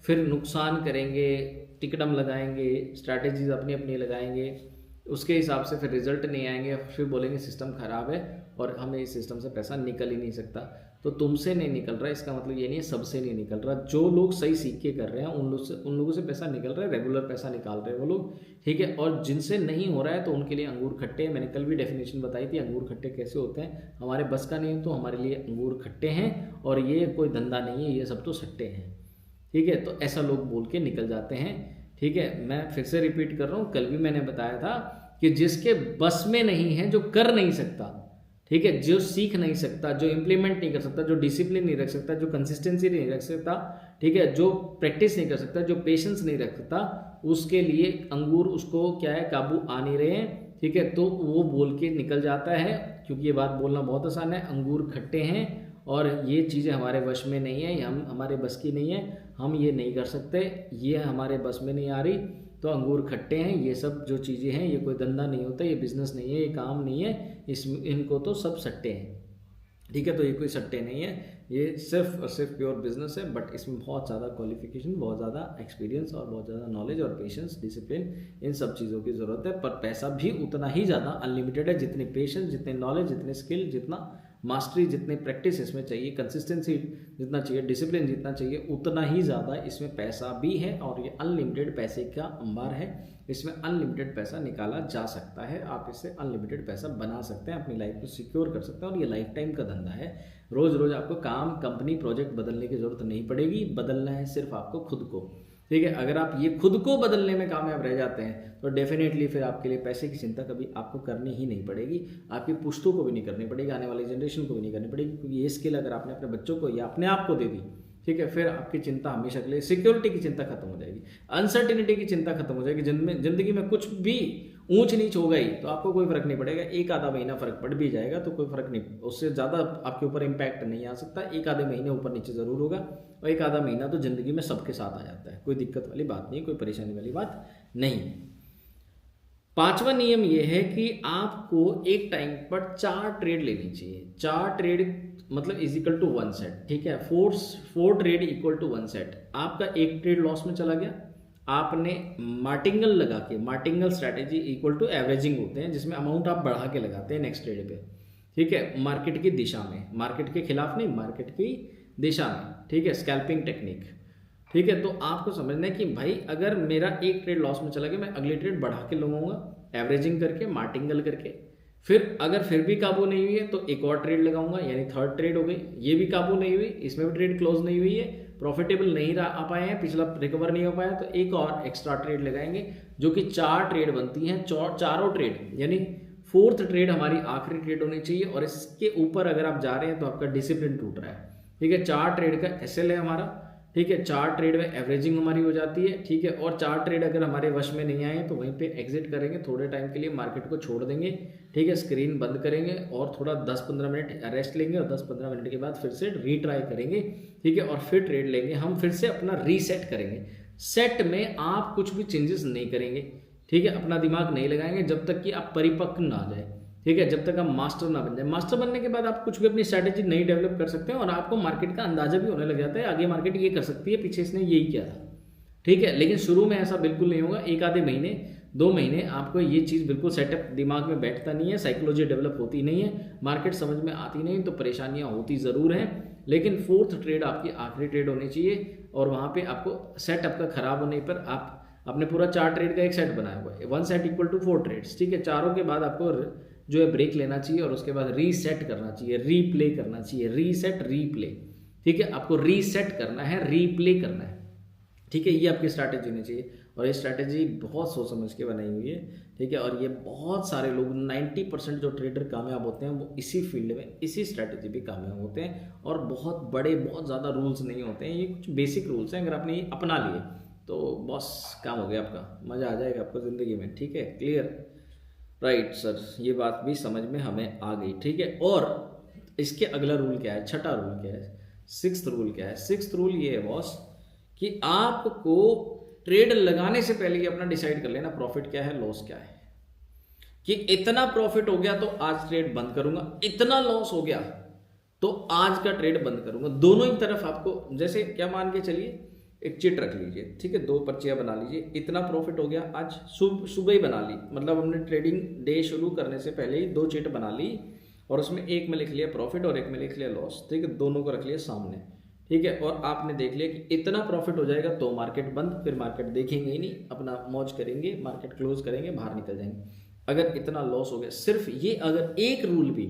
फिर नुकसान करेंगे, टिकटम लगाएंगे, स्ट्रैटेजीज अपनी अपनी लगाएंगे, उसके हिसाब से फिर रिजल्ट नहीं आएंगे, फिर बोलेंगे सिस्टम खराब है और हमें इस सिस्टम से पैसा निकल ही नहीं सकता। तो तुमसे नहीं निकल रहा, इसका मतलब ये नहीं है सबसे नहीं निकल रहा। जो लोग सही सीख के कर रहे हैं उन लोगों से पैसा निकल रहा है, रेगुलर पैसा निकाल रहे हैं वो लोग। ठीक है, और जिनसे नहीं हो रहा है तो उनके लिए अंगूर खट्टे हैं। मैंने कल भी डेफिनेशन बताई थी अंगूर खट्टे कैसे होते हैं। हमारे बस का नहीं है तो हमारे लिए अंगूर खट्टे हैं और ये कोई धंधा नहीं है, ये सब तो सट्टे हैं। ठीक है, तो ऐसा लोग बोल के निकल जाते हैं। ठीक है, मैं फिर से रिपीट कर रहा हूँ, कल भी मैंने बताया था कि जिसके बस में नहीं है, जो कर नहीं सकता, ठीक है, जो सीख नहीं सकता, जो इम्प्लीमेंट नहीं कर सकता, जो डिसिप्लिन नहीं रख सकता, जो कंसिस्टेंसी नहीं रख सकता, ठीक है, जो प्रैक्टिस नहीं कर सकता, जो पेशेंस नहीं रख सकता, उसके लिए अंगूर उसको क्या है काबू आ नहीं रहे हैं। ठीक है, तो वो बोल के निकल जाता है, क्योंकि ये बात बोलना बहुत आसान है, अंगूर खट्टे हैं और ये चीज़ें हमारे वश में नहीं है, हम हमारे बस की नहीं है, हम ये नहीं कर सकते, ये हमारे बस में नहीं आ रही, तो अंगूर खट्टे हैं, ये सब जो चीज़ें हैं ये कोई धंधा नहीं होता, ये बिज़नेस नहीं है, ये काम नहीं है, इनको तो सब सट्टे हैं। ठीक है, तो ये कोई सट्टे नहीं है, ये सिर्फ और सिर्फ प्योर बिजनेस है, बट इसमें बहुत ज़्यादा क्वालिफिकेशन, बहुत ज़्यादा एक्सपीरियंस और बहुत ज़्यादा नॉलेज और पेशेंस, डिसिप्लिन, इन सब चीज़ों की ज़रूरत है। पर पैसा भी उतना ही ज़्यादा अनलिमिटेड है, जितनी पेशेंस, जितने नॉलेज, जितने स्किल, जितना मास्टरी, जितने प्रैक्टिस इसमें चाहिए, कंसिस्टेंसी जितना चाहिए, डिसिप्लिन जितना चाहिए, उतना ही ज़्यादा इसमें पैसा भी है। और ये अनलिमिटेड पैसे का अंबार है, इसमें अनलिमिटेड पैसा निकाला जा सकता है, आप इससे अनलिमिटेड पैसा बना सकते हैं, अपनी लाइफ को सिक्योर कर सकते हैं। और ये लाइफ टाइम का धंधा है, रोज़ रोज़ आपको काम, कंपनी, प्रोजेक्ट बदलने की ज़रूरत नहीं पड़ेगी, बदलना है सिर्फ आपको खुद को। ठीक है, अगर आप ये खुद को बदलने में कामयाब रह जाते हैं तो डेफिनेटली फिर आपके लिए पैसे की चिंता कभी आपको करनी ही नहीं पड़ेगी, आपकी पुश्तों को भी नहीं करनी पड़ेगी, आने वाली जनरेशन को भी नहीं करनी पड़ेगी, क्योंकि ये स्किल अगर आपने अपने बच्चों को या अपने आप को दे दी, ठीक है, फिर आपकी चिंता हमेशा के लिए, सिक्योरिटी की चिंता खत्म हो जाएगी, अनसर्टिनिटी की चिंता खत्म हो जाएगी। जिंदगी में कुछ भी ऊंच नीच हो गई तो आपको कोई फर्क नहीं पड़ेगा, एक आधा महीना फर्क पड़ भी जाएगा तो कोई फर्क नहीं, उससे ज़्यादा आपके ऊपर इम्पैक्ट नहीं आ सकता। एक आधे महीने ऊपर नीचे ज़रूर होगा, और एक आधा महीना तो ज़िंदगी में सबके साथ आ जाता है, कोई दिक्कत वाली बात नहीं, कोई परेशानी वाली बात नहीं। पांचवा नियम यह है कि आपको एक टाइम पर 4 ट्रेड लेनी चाहिए। 4 ट्रेड मतलब इज इक्वल टू 1 सेट। ठीक है, 4 ट्रेड इक्वल टू 1 सेट। आपका एक ट्रेड लॉस में चला गया, आपने मार्टिंगल लगा के, martingale strategy equal to averaging होते हैं, जिसमें अमाउंट आप बढ़ा के लगाते हैं नेक्स्ट ट्रेड पे। ठीक है, मार्केट की दिशा में, मार्केट के खिलाफ नहीं, मार्केट की दिशा में। ठीक है, स्कैल्पिंग टेक्निक। ठीक है, तो आपको समझना है कि भाई अगर मेरा एक ट्रेड लॉस में चला गया, मैं अगले ट्रेड बढ़ा के लगाऊंगा, एवरेजिंग करके, मार्टिंगल करके। फिर अगर फिर भी काबू नहीं हुई है तो एक और ट्रेड लगाऊंगा, यानी 3rd ट्रेड हो गई। ये भी काबू नहीं हुई, इसमें भी ट्रेड क्लोज नहीं हुई है, प्रॉफिटेबल नहीं आ पाए हैं, पिछला रिकवर नहीं हो पाया, तो एक और एक्स्ट्रा ट्रेड लगाएंगे, जो कि 4 ट्रेड बनती हैं। चारों ट्रेड यानी 4th ट्रेड हमारी आखिरी ट्रेड होनी चाहिए, और इसके ऊपर अगर आप जा रहे हैं तो आपका डिसिप्लिन टूट रहा है। ठीक है, 4 ट्रेड का एसएल है हमारा। ठीक है, 4 ट्रेड में एवरेजिंग हमारी हो जाती है। ठीक है, और 4 ट्रेड अगर हमारे वश में नहीं आए तो वहीं पे एग्जिट करेंगे, थोड़े टाइम के लिए मार्केट को छोड़ देंगे। ठीक है, स्क्रीन बंद करेंगे और थोड़ा 10-15 मिनट रेस्ट लेंगे, और 10-15 मिनट के बाद फिर से रीट्राई करेंगे। ठीक है, और फिर ट्रेड लेंगे, हम फिर से अपना रीसेट करेंगे। सेट में आप कुछ भी चेंजेस नहीं करेंगे। ठीक है, अपना दिमाग नहीं लगाएंगे जब तक कि आप परिपक्व ना आ जाए। ठीक है, जब तक आप मास्टर ना बन जाए। मास्टर बनने के बाद आप कुछ भी अपनी स्ट्रैटेजी नहीं डेवलप कर सकते हैं, और आपको मार्केट का अंदाजा भी होने लग जाता है, आगे मार्केट ये कर सकती है, पीछे इसने यही किया था। ठीक है, लेकिन शुरू में ऐसा बिल्कुल नहीं होगा। एक आधे महीने, 2 महीने आपको ये चीज़ बिल्कुल सेटअप दिमाग में बैठता नहीं है, साइकोलॉजी डेवलप होती नहीं है, मार्केट समझ में आती नहीं, तो परेशानियां होती ज़रूर हैं। लेकिन 4th ट्रेड आपकी आखिरी ट्रेड होनी चाहिए, और वहाँ पर आपको सेटअप का खराब होने पर आप आपने पूरा 4 ट्रेड का एक सेट बनाया हुआ है, 1 सेट इक्वल टू 4 ट्रेड्स। ठीक है, चारों के बाद आपको जो है ब्रेक लेना चाहिए, और उसके बाद रीसेट करना चाहिए, रीप्ले करना चाहिए, रीसेट रीप्ले। ठीक है, आपको रीसेट करना है, रीप्ले करना है। ठीक है, ये आपकी स्ट्रैटेजी होनी चाहिए, और ये स्ट्रैटेजी बहुत सोच समझ के बनाई हुई है। ठीक है, और ये बहुत सारे लोग 90% जो ट्रेडर कामयाब होते हैं वो इसी फील्ड में, इसी स्ट्रैटेजी भी कामयाब होते हैं। और बहुत बड़े, बहुत ज़्यादा रूल्स नहीं होते हैं, ये कुछ बेसिक रूल्स हैं, अगर आपने ये अपना लिए तो बस काम हो गया आपका, मज़ा आ जाएगा आपको ज़िंदगी में। ठीक है, क्लियर? राइट सर, ये बात भी समझ में हमें आ गई। ठीक है, और इसके अगला रूल क्या है, 6ठा रूल क्या है, 6th रूल क्या है? 6th रूल ये है बॉस कि आपको ट्रेड लगाने से पहले ही अपना डिसाइड कर लेना प्रॉफिट क्या है, लॉस क्या है। कि इतना प्रॉफिट हो गया तो आज ट्रेड बंद करूंगा, इतना लॉस हो गया तो आज का ट्रेड बंद करूंगा। दोनों ही तरफ आपको, जैसे क्या मान के चलिए, एक चिट रख लीजिए। ठीक है, 2 पर्चियां बना लीजिए, इतना प्रॉफिट हो गया आज, सुबह ही बना ली, मतलब हमने ट्रेडिंग डे शुरू करने से पहले ही 2 चिट बना ली, और उसमें एक में लिख लिया प्रॉफिट और एक में लिख लिया लॉस। ठीक है, दोनों को रख लिया सामने। ठीक है, और आपने देख लिया कि इतना प्रॉफिट हो जाएगा तो मार्केट बंद, फिर मार्केट देखेंगे ही नहीं, अपना मौज करेंगे, मार्केट क्लोज करेंगे, बाहर निकल जाएंगे। अगर इतना लॉस हो गया, सिर्फ ये अगर एक रूल भी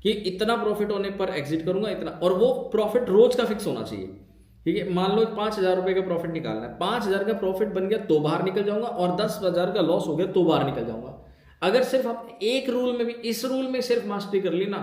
कि इतना प्रॉफिट होने पर एग्जिट करूंगा इतना, और वो प्रॉफिट रोज का फिक्स होना चाहिए। ठीक है, मान लो 5,000 रुपए का प्रॉफिट निकालना है, 5,000 का प्रॉफिट बन गया तो बाहर निकल जाऊंगा, और 10,000 का लॉस हो गया तो बाहर निकल जाऊंगा। अगर सिर्फ आप एक रूल में भी, इस रूल में सिर्फ मास्टरी कर ली ना,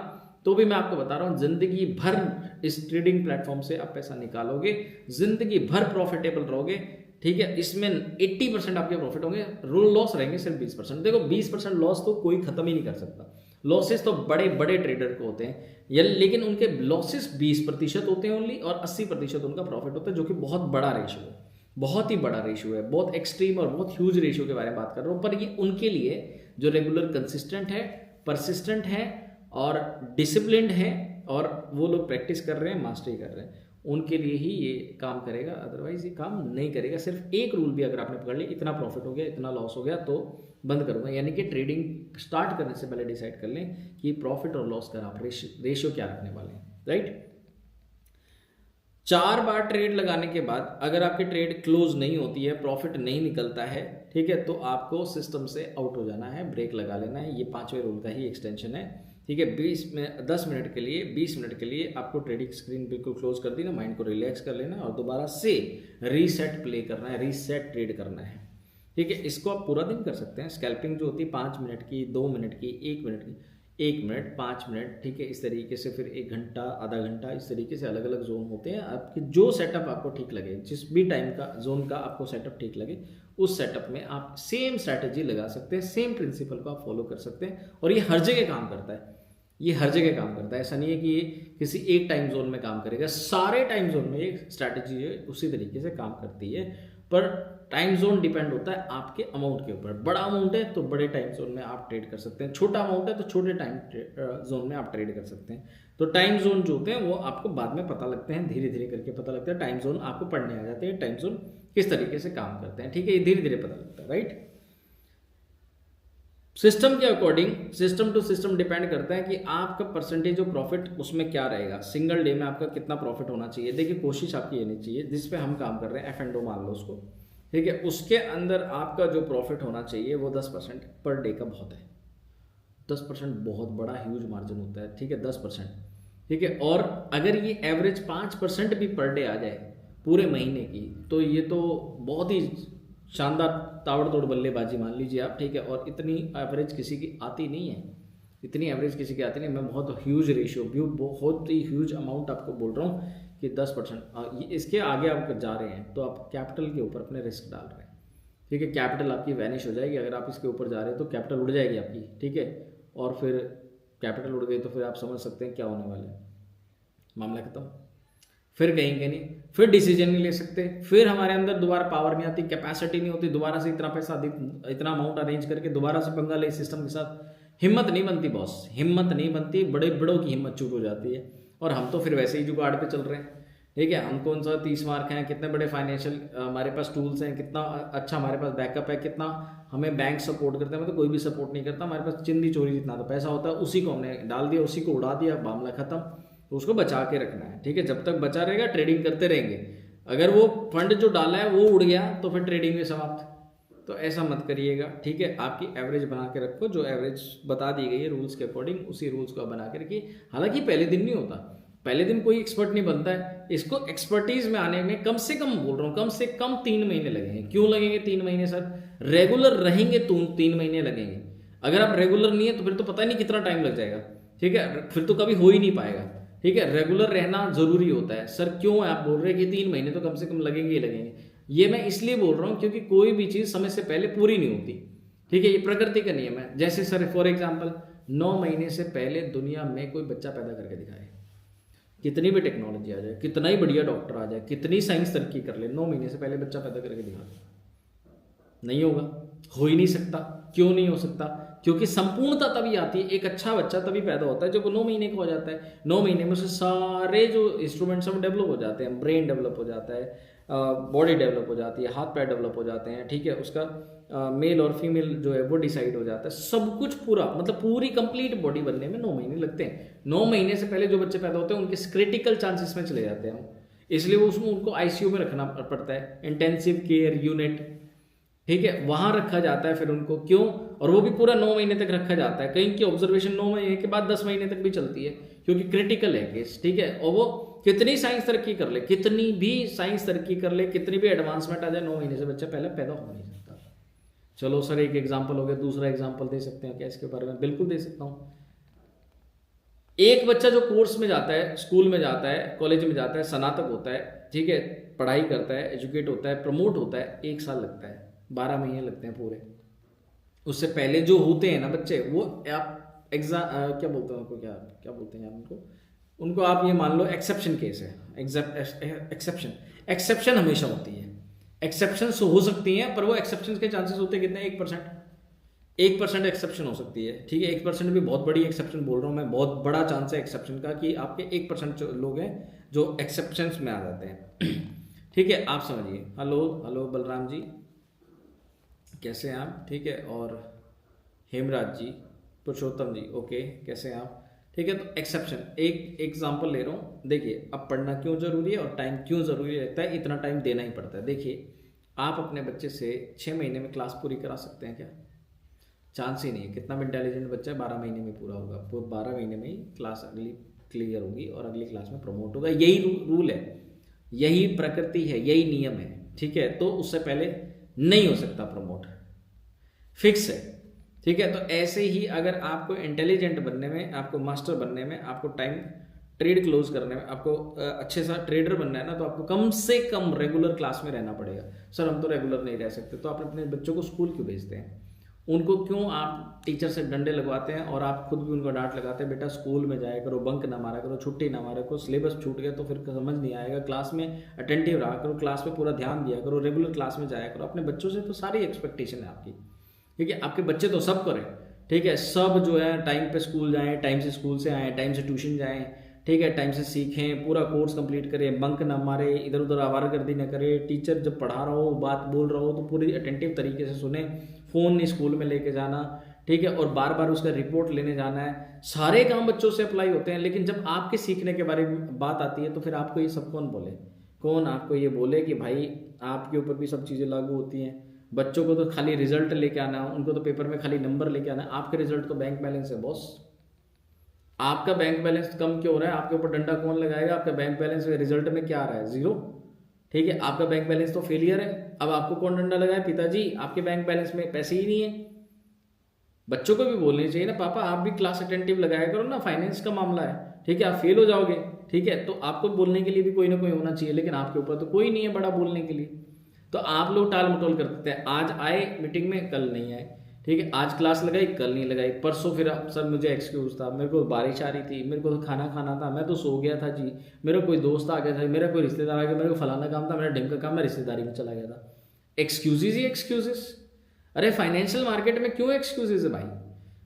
तो भी मैं आपको बता रहा हूं जिंदगी भर इस ट्रेडिंग प्लेटफॉर्म से आप पैसा निकालोगे, जिंदगी भर प्रॉफिटेबल रहोगे। ठीक है, इसमें 80% आपके प्रॉफिट होंगे, रूल लॉस रहेंगे सिर्फ 20%। देखो 20% लॉस तो कोई खत्म ही नहीं कर सकता, लॉसेस तो बड़े बड़े ट्रेडर को होते हैं लेकिन उनके लॉसेस 20% होते हैं ओनली, और 80% उनका प्रॉफिट होता है, जो कि बहुत बड़ा रेशियो है, बहुत ही बड़ा रेशियो है, बहुत एक्सट्रीम और बहुत ह्यूज रेशियो के बारे में बात कर रहा हूँ। पर ये उनके लिए जो रेगुलर कंसिस्टेंट है, परसिस्टेंट है और डिसिप्लिन्ड है, और वो लोग प्रैक्टिस कर रहे हैं, मास्टरी कर रहे हैं, उनके लिए ही ये काम करेगा, अदरवाइज ये काम नहीं करेगा। सिर्फ एक रूल भी अगर आपने पकड़ लिया, इतना प्रॉफिट हो गया, इतना लॉस हो गया, तो बंद करूंगा। यानी कि ट्रेडिंग स्टार्ट करने से पहले डिसाइड कर लें कि प्रॉफिट और लॉस का आप रेशियो क्या रखने वाले हैं, राइट। 4 बार ट्रेड लगाने के बाद अगर आपकी ट्रेड क्लोज नहीं होती है, प्रॉफिट नहीं निकलता है, ठीक है, तो आपको सिस्टम से आउट हो जाना है, ब्रेक लगा लेना है। ये 5वें रूल का ही एक्सटेंशन है, ठीक है। 10 मिनट के लिए, 20 मिनट के लिए आपको ट्रेडिंग स्क्रीन बिल्कुल क्लोज कर देना, माइंड को रिलैक्स कर लेना और दोबारा से रीसेट प्ले करना है, रीसेट ट्रेड करना है, ठीक है। इसको आप पूरा दिन कर सकते हैं। स्कैल्पिंग जो होती है 5 मिनट की, 2 मिनट की, 1 मिनट की, 1 मिनट, 5 मिनट, ठीक है, इस तरीके से, फिर 1 घंटा, आधा घंटा, इस तरीके से अलग अलग जोन होते हैं। आपके जो सेटअप आपको ठीक लगे, जिस भी टाइम का जोन का आपको सेटअप ठीक लगे, उस सेटअप में आप सेम स्ट्रैटेजी लगा सकते हैं, सेम प्रिंसिपल को आप फॉलो कर सकते हैं, और ये हर जगह काम करता है, ये हर जगह काम करता है। ऐसा नहीं है कि ये किसी एक टाइम जोन में काम करेगा, सारे टाइम जोन में ये स्ट्रैटेजी उसी तरीके से काम करती है। पर टाइम जोन डिपेंड होता है आपके अमाउंट के ऊपर। बड़ा अमाउंट है तो बड़े टाइम जोन में आप ट्रेड कर सकते हैं, छोटा अमाउंट है तो छोटे टाइम जोन में आप ट्रेड कर सकते हैं। तो टाइम जोन जो होते हैं वो आपको बाद में पता लगते हैं, धीरे धीरे करके पता लगता है। टाइम जोन आपको पढ़ने आ जाते हैं, टाइम जोन किस तरीके से काम करते हैं, ठीक है, ये धीरे धीरे पता लगता है, राइट। सिस्टम के according, system to system depend करता है कि आपका परसेंटेज ऑफ प्रॉफिट उसमें क्या रहेगा, सिंगल डे में आपका कितना प्रॉफिट होना चाहिए। देखिए कोशिश आपकी ये नहीं चाहिए, जिस पे हम काम कर रहे हैं F&O मान लो उसको, ठीक है, उसके अंदर आपका जो प्रॉफिट होना चाहिए वो 10% पर डे का बहुत है। 10% बहुत बड़ा ह्यूज मार्जिन होता है, ठीक है, 10%, ठीक है। और अगर ये एवरेज 5% भी पर डे आ जाए पूरे महीने की, तो ये तो बहुत ही शानदार ताबड़तोड़ बल्लेबाजी मान लीजिए आप, ठीक है। और इतनी एवरेज किसी की आती नहीं है, इतनी एवरेज किसी की आती नहीं। मैं बहुत ह्यूज रेशियो, बहुत ही ह्यूज अमाउंट आपको बोल रहा हूँ कि 10%। इसके आगे आप जा रहे हैं तो आप कैपिटल के ऊपर अपने रिस्क डाल रहे हैं, ठीक है। कैपिटल आपकी वैनिश हो जाएगी अगर आप इसके ऊपर जा रहे हैं, तो कैपिटल उड़ जाएगी आपकी, ठीक है। और फिर कैपिटल उड़ गई तो फिर आप समझ सकते हैं क्या होने वाला है, मामला खत्म। फिर कहेंगे नहीं, फिर डिसीजन नहीं ले सकते, फिर हमारे अंदर दोबारा पावर नहीं आती, कैपेसिटी नहीं होती दोबारा से इतना पैसा, इतना अमाउंट अरेंज करके दोबारा से पंगा ले सिस्टम के साथ। हिम्मत नहीं बनती बॉस, हिम्मत नहीं बनती, बड़े बड़ों की हिम्मत चूक हो जाती है। और हम तो फिर वैसे ही जुगाड़ पे चल रहे हैं, ठीक है। हम कौन सा 30 मार्क हैं, कितने बड़े फाइनेंशियल हमारे पास टूल्स हैं, कितना अच्छा हमारे पास बैकअप है, कितना हमें बैंक सपोर्ट करते हैं, मतलब कोई भी सपोर्ट नहीं करता। हमारे पास चिंदी चोरी जितना तो पैसा होता है उसी को हमने डाल दिया, उसी को उड़ा दिया, मामला खत्म। तो उसको बचा के रखना है, ठीक है। जब तक बचा रहेगा ट्रेडिंग करते रहेंगे। अगर वो फंड जो डाला है वो उड़ गया तो फिर ट्रेडिंग में समाप्त। तो ऐसा मत करिएगा, ठीक है। आपकी एवरेज बना के रखो, जो एवरेज बता दी गई है रूल्स के अकॉर्डिंग, उसी रूल्स को बना के रखिए। हालांकि पहले दिन नहीं होता, पहले दिन कोई एक्सपर्ट नहीं बनता है। इसको एक्सपर्टीज में आने में कम से कम, बोल रहा हूँ, कम से कम 3 महीने लगेंगे। क्यों लगेंगे 3 महीने सर? रेगुलर रहेंगे तो 3 महीने लगेंगे। अगर आप रेगुलर नहीं है तो फिर तो पता नहीं कितना टाइम लग जाएगा, ठीक है, फिर तो कभी हो ही नहीं पाएगा, ठीक है। रेगुलर रहना जरूरी होता है। सर क्यों आप बोल रहे हैं कि 3 महीने तो कम से कम लगेंगे ही लगेंगे? ये मैं इसलिए बोल रहा हूँ क्योंकि कोई भी चीज़ समय से पहले पूरी नहीं होती, ठीक है। ये प्रकृति का नियम है। जैसे सर फॉर एग्जाम्पल 9 महीने से पहले दुनिया में कोई बच्चा पैदा करके दिखाए, कितनी भी टेक्नोलॉजी आ जाए, कितना ही बढ़िया डॉक्टर आ जाए, कितनी साइंस तरक्की कर ले, 9 महीने से पहले बच्चा पैदा करके दिखा नहीं होगा, हो ही नहीं सकता। क्यों नहीं हो सकता? क्योंकि संपूर्णता तभी आती है, एक अच्छा बच्चा तभी पैदा होता है जब वो 9 महीने का हो जाता है। 9 महीने में से सारे जो इंस्ट्रूमेंट्स सब डेवलप हो जाते हैं, ब्रेन डेवलप हो जाता है, बॉडी डेवलप हो जाती है, हाथ पैर डेवलप हो जाते हैं, ठीक है। उसका मेल और फीमेल जो है वो डिसाइड हो जाता है, सब कुछ पूरा, मतलब पूरी कंप्लीट बॉडी बनने में 9 महीने लगते हैं। 9 महीने से पहले जो बच्चे पैदा होते हैं उनके क्रिटिकल चांसेस में चले जाते हैं, इसलिए वो उसमें उनको आईसीयू में रखना पड़ता है, इंटेंसिव केयर यूनिट, ठीक है, वहां रखा जाता है फिर उनको। क्यों? और वो भी पूरा 9 महीने तक रखा जाता है। कहीं की ऑब्जर्वेशन 9 महीने के बाद 10 महीने तक भी चलती है, क्योंकि क्रिटिकल है केस, ठीक है। और वो कितनी साइंस तरक्की कर ले, कितनी भी साइंस तरक्की कर ले, कितनी भी एडवांसमेंट आ जाए, 9 महीने से बच्चा पहले पैदा हो नहीं सकता। चलो सर एक एग्जाम्पल हो गया, दूसरा एग्जाम्पल दे सकते हैं क्या इसके बारे में? बिल्कुल दे सकता हूँ। एक बच्चा जो कोर्स में जाता है, स्कूल में जाता है, कॉलेज में जाता है, स्नातक होता है, ठीक है, पढ़ाई करता है, एजुकेट होता है, प्रमोट होता है, 1 साल लगता है, 12 महीने लगते हैं पूरे। उससे पहले जो होते हैं ना बच्चे, वो आप एग्जाम क्या बोलते हैं उनको, क्या क्या बोलते हैं यार उनको आप ये मान लो एक्सेप्शन केस है। एक्सेप्शन हमेशा होती है, एक्सेप्शन हो सकती हैं, पर वो एक्सेप्शन के चांसेस होते हैं कितने, 1% एक्सेप्शन हो सकती है। ठीक है, 1% भी बहुत बड़ी एक्सेप्शन बोल रहा हूँ मैं, बहुत बड़ा चांस है एक्सेप्शन का कि आपके 1% लोग हैं जो एक्सेप्शंस में आ जाते हैं। ठीक है, आप समझिए। हेलो हेलो बलराम जी, कैसे हैं आप? ठीक है, और हेमराज जी, पुरुषोत्तम जी, ओके, कैसे हैं आप? ठीक है, तो एक्सेप्शन, एक एग्जांपल ले रहा हूँ। देखिए, अब पढ़ना क्यों जरूरी है और टाइम क्यों जरूरी रहता है, इतना टाइम देना ही पड़ता है। देखिए, आप अपने बच्चे से 6 महीने में क्लास पूरी करा सकते हैं क्या? चांस ही नहीं है। कितना भी इंटेलिजेंट बच्चा है, 12 महीने में पूरा होगा, 12 महीने में ही क्लास अगली क्लियर होगी और अगली क्लास में प्रमोट होगा। यही रूल है, यही प्रकृति है, यही नियम है। ठीक है, तो उससे पहले नहीं हो सकता प्रमोट, फिक्स है। ठीक है, तो ऐसे ही अगर आपको इंटेलिजेंट बनने में, आपको मास्टर बनने में, आपको टाइम ट्रेड क्लोज करने में, आपको अच्छे सा ट्रेडर बनना है ना, तो आपको कम से कम रेगुलर क्लास में रहना पड़ेगा। सर हम तो रेगुलर नहीं रह सकते, तो आप अपने बच्चों को स्कूल क्यों भेजते हैं? उनको क्यों आप टीचर से डंडे लगवाते हैं और आप खुद भी उनको डांट लगाते हैं? बेटा स्कूल में जाया करो, बंक ना मारा करो, छुट्टी ना मारा करो, सिलेबस छूट गया तो फिर समझ नहीं आएगा, क्लास में अटेंटिव रहा करो, क्लास में पूरा ध्यान दिया करो, रेगुलर क्लास में जाया करो। अपने बच्चों से तो सारी एक्सपेक्टेशन है आपकी। ठीक है, आपके बच्चे तो सब करें। ठीक है, सब जो है टाइम पे स्कूल जाएं, टाइम से स्कूल से आएँ, टाइम से ट्यूशन जाएं, ठीक है, टाइम से सीखें, पूरा कोर्स कंप्लीट करें, बंक ना मारे, इधर उधर आवारागर्दी ना करें, टीचर जब पढ़ा रहा हो, बात बोल रहा हो तो पूरी अटेंटिव तरीके से सुने, फ़ोन नहीं स्कूल में लेके जाना। ठीक है, और बार बार उसका रिपोर्ट लेने जाना है। सारे काम बच्चों से अप्लाई होते हैं, लेकिन जब आपके सीखने के बारे में बात आती है तो फिर आपको ये सब कौन बोले? कौन आपको ये बोले कि भाई आपके ऊपर भी सब चीज़ें लागू होती हैं? बच्चों को तो खाली रिजल्ट लेके आना, उनको तो पेपर में खाली नंबर लेके आना। आपके रिजल्ट तो बैंक बैलेंस है बॉस। आपका बैंक बैलेंस कम क्यों हो रहा है? आपके ऊपर डंडा कौन लगाएगा? आपका बैंक बैलेंस रिजल्ट में क्या आ रहा है? 0। ठीक है, आपका बैंक बैलेंस तो फेलियर है। अब आपको कौन डंडा लगाए? पिताजी, आपके बैंक बैलेंस में पैसे ही नहीं है। बच्चों को भी बोलनी चाहिए ना, पापा आप भी क्लास अटेंटिव लगाया करो ना, फाइनेंस का मामला है। ठीक है, आप फेल हो जाओगे। ठीक है, तो आपको बोलने के लिए भी कोई ना कोई होना चाहिए, लेकिन आपके ऊपर तो कोई नहीं है बड़ा बोलने के लिए। तो आप लोग टाल मटोल कर देते हैं। आज आए मीटिंग में, कल नहीं आए। ठीक है, आज क्लास लगाई, कल नहीं लगाई, परसों फिर सर मुझे एक्सक्यूज था, मेरे को बारिश आ रही थी, मेरे को तो खाना खाना था, मैं तो सो गया था जी, मेरा कोई दोस्त आ गया था, मेरा कोई रिश्तेदार आ गया, मेरे को फलाना काम था, मेरा ढंग का काम, मैं रिश्तेदारी में चला गया था। एक्सक्यूजेज ही एक्सक्यूजेस। अरे फाइनेंशियल मार्केट में क्यों एक्सक्यूजेज है भाई?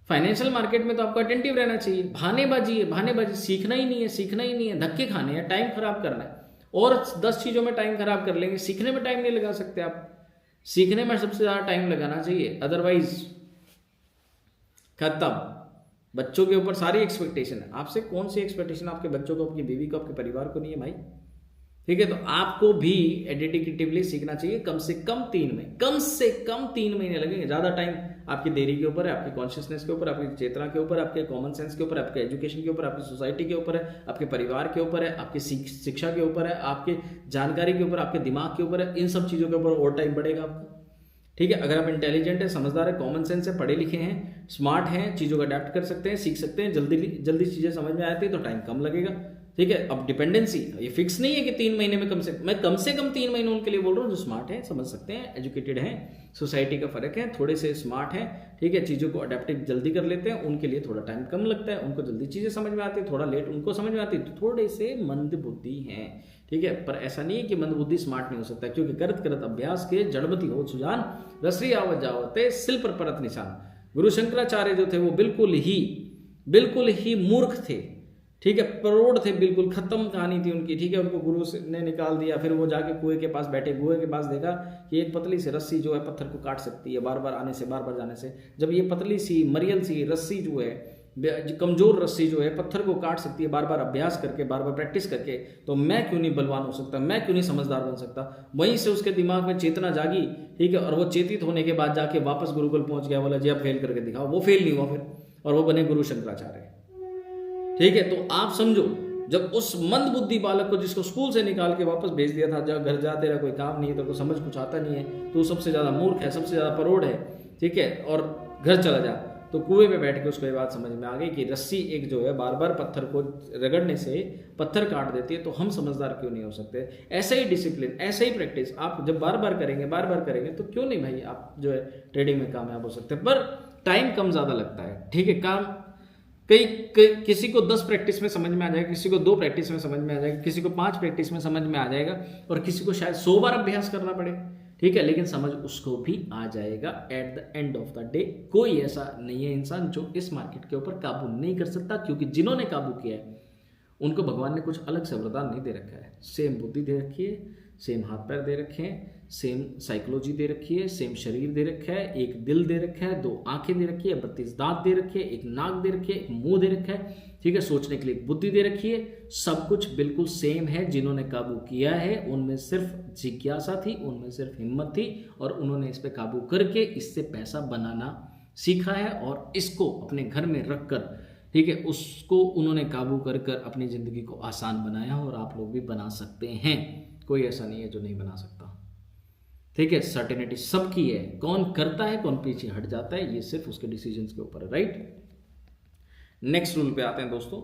फाइनेंशियल मार्केट में तो आपको अटेंटिव रहना चाहिए। बहानेबाजी है, बहानेबाजी। सीखना ही नहीं है, सीखना ही नहीं है, धक्के खाने हैं, टाइम खराब करना है, और 10 चीज़ों में टाइम खराब कर लेंगे। सीखने में टाइम नहीं लगा सकते आप। सीखने में सबसे ज़्यादा टाइम लगाना चाहिए, अदरवाइज खत्म। बच्चों के ऊपर सारी एक्सपेक्टेशन है। आपसे कौन सी एक्सपेक्टेशन आपके बच्चों को, आपकी बीवी को, आपके परिवार को नहीं है भाई? ठीक है, तो आपको भी डेडिकेटिवली सीखना चाहिए। कम से कम 3 महीने, कम से कम 3 महीने लगेंगे। ज़्यादा टाइम आपकी देरी के ऊपर है, आपकी कॉन्शियसनेस के ऊपर, आपकी चेतना के ऊपर, आपके कॉमन सेंस के ऊपर, आपके एजुकेशन के ऊपर, आपकी सोसाइटी के ऊपर है, आपके परिवार के ऊपर है, आपकी शिक्षा के ऊपर है, आपके जानकारी के ऊपर, आपके दिमाग के ऊपर है। इन सब चीज़ों के ऊपर और टाइम बढ़ेगा आपका। ठीक है, अगर आप इंटेलिजेंट है, समझदार है, कॉमन सेंस है, पढ़े लिखे हैं, स्मार्ट हैं, चीज़ों को अडेप्ट कर सकते हैं, सीख सकते हैं, जल्दी जल्दी चीज़ें समझ में आती है, तो टाइम कम लगेगा। ठीक है, अब डिपेंडेंसी ये फिक्स नहीं है कि 3 महीने में, मैं कम से कम 3 महीने उनके लिए बोल रहा हूँ जो स्मार्ट है, समझ सकते हैं, एजुकेटेड हैं, सोसाइटी का फर्क है, थोड़े से स्मार्ट हैं। ठीक है, चीज़ों को अडेप्टिव जल्दी कर लेते हैं, उनके लिए थोड़ा टाइम कम लगता है, उनको जल्दी चीज़ें समझ में आती है, थोड़ा लेट उनको समझ में आती है, तो थोड़े से मंद बुद्धि हैं। ठीक है, पर ऐसा नहीं है कि मंद बुद्धि स्मार्ट नहीं हो सकता, क्योंकि करत करत अभ्यास के जड़मति हो सुजान, रसरी आवत जावते सिल पर परत निशान। गुरु शंकराचार्य जो थे वो बिल्कुल ही मूर्ख थे। ठीक है, प्रौढ़ थे, बिल्कुल खत्म कहानी थी उनकी। ठीक है, उनको गुरु ने निकाल दिया, फिर वो जाके कुएं के पास बैठे, कुएं के पास देखा कि एक पतली सी रस्सी जो है पत्थर को काट सकती है, बार बार आने से, बार बार जाने से। जब ये पतली सी मरियल सी रस्सी जो है, कमजोर रस्सी जो है पत्थर को काट सकती है, बार बार अभ्यास करके, बार बार प्रैक्टिस करके, तो मैं क्यों नहीं बलवान हो सकता, मैं क्यों नहीं समझदार बन सकता? वहीं से उसके दिमाग में चेतना जागी। ठीक है, और वो चेतित होने के बाद जाके वापस गुरुकुल पहुंच गया, बोला जी अब फेल करके दिखाओ। वो फेल नहीं हुआ फिर, और वो बने गुरु शंकराचार्य। ठीक है, तो आप समझो, जब उस मंद बुद्धि बालक को, जिसको स्कूल से निकाल के वापस भेज दिया था, जब घर जा तेरा कोई काम नहीं है, तेरे को समझ कुछ आता नहीं है, तो सबसे ज्यादा मूर्ख है, सबसे ज्यादा प्रौढ़ है, ठीक है, और घर चला जा, तो कुएं पे बैठ के उसको ये बात समझ में आ गई कि रस्सी एक जो है बार बार पत्थर को रगड़ने से पत्थर काट देती है, तो हम समझदार क्यों नहीं हो सकते। ऐसे ही डिसिप्लिन, ऐसे ही प्रैक्टिस आप जब बार बार करेंगे तो क्यों नहीं भाई आप जो है ट्रेडिंग में कामयाब हो सकते हैं। पर टाइम कम ज़्यादा लगता है, ठीक है। काम किसी को 10 प्रैक्टिस में समझ में आ जाएगा, किसी को 2 प्रैक्टिस में समझ में आ जाएगा, किसी को 5 प्रैक्टिस में समझ में आ जाएगा, और किसी को शायद 100 बार अभ्यास करना पड़े, ठीक है। लेकिन समझ उसको भी आ जाएगा at the end of the day. कोई ऐसा नहीं है इंसान जो इस मार्केट के ऊपर काबू नहीं कर सकता, क्योंकि जिन्होंने काबू किया है उनको भगवान ने कुछ अलग से वरदान नहीं दे रखा है। सेम बुद्धि दे रखी है, सेम हाथ पैर दे रखे हैं, सेम साइकोलॉजी दे रखी है, सेम शरीर दे रखा है, एक दिल दे रखा है, 2 आंखें दे रखी है, 32 दांत दे रखे हैं, एक नाक दे रखी है, एक मुंह दे रखा है, ठीक है। सोचने के लिए बुद्धि दे रखी है, सब कुछ बिल्कुल सेम है। जिन्होंने काबू किया है उनमें सिर्फ जिज्ञासा थी, उनमें सिर्फ हिम्मत थी, और उन्होंने इस पे काबू करके इससे पैसा बनाना सीखा है, और इसको अपने घर में रखकर, ठीक है, उसको उन्होंने काबू कर कर अपनी ज़िंदगी को आसान बनाया, और आप लोग भी बना सकते हैं। कोई ऐसा नहीं है जो नहीं बना सकता, ठीक है। सर्टेनिटी सबकी है, कौन करता है कौन पीछे हट जाता है ये सिर्फ उसके डिसीजंस के ऊपर है, राइट। नेक्स्ट रूल पे आते हैं दोस्तों।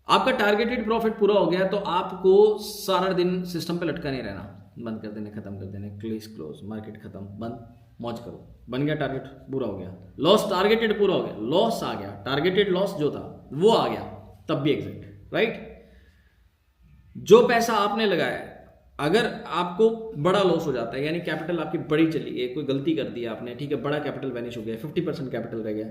आपका टारगेटेड प्रॉफिट पूरा हो गया तो आपको सारा दिन सिस्टम पे लटका नहीं रहना, बंद कर देने, खत्म कर देने, क्लोज, मार्केट खत्म, बंद, मौज करो। बन गया टारगेट, पूरा हो गया, लॉस टारगेटेड पूरा हो गया, लॉस आ गया, टारगेटेड लॉस जो था वो आ गया, तब भी एग्जिट, राइट। जो पैसा आपने लगाया है, अगर आपको बड़ा लॉस हो जाता है, यानी कैपिटल आपकी बड़ी चली गई, कोई गलती कर दी आपने, ठीक है, बड़ा कैपिटल वैनिश हो गया, 50% कैपिटल रह गया,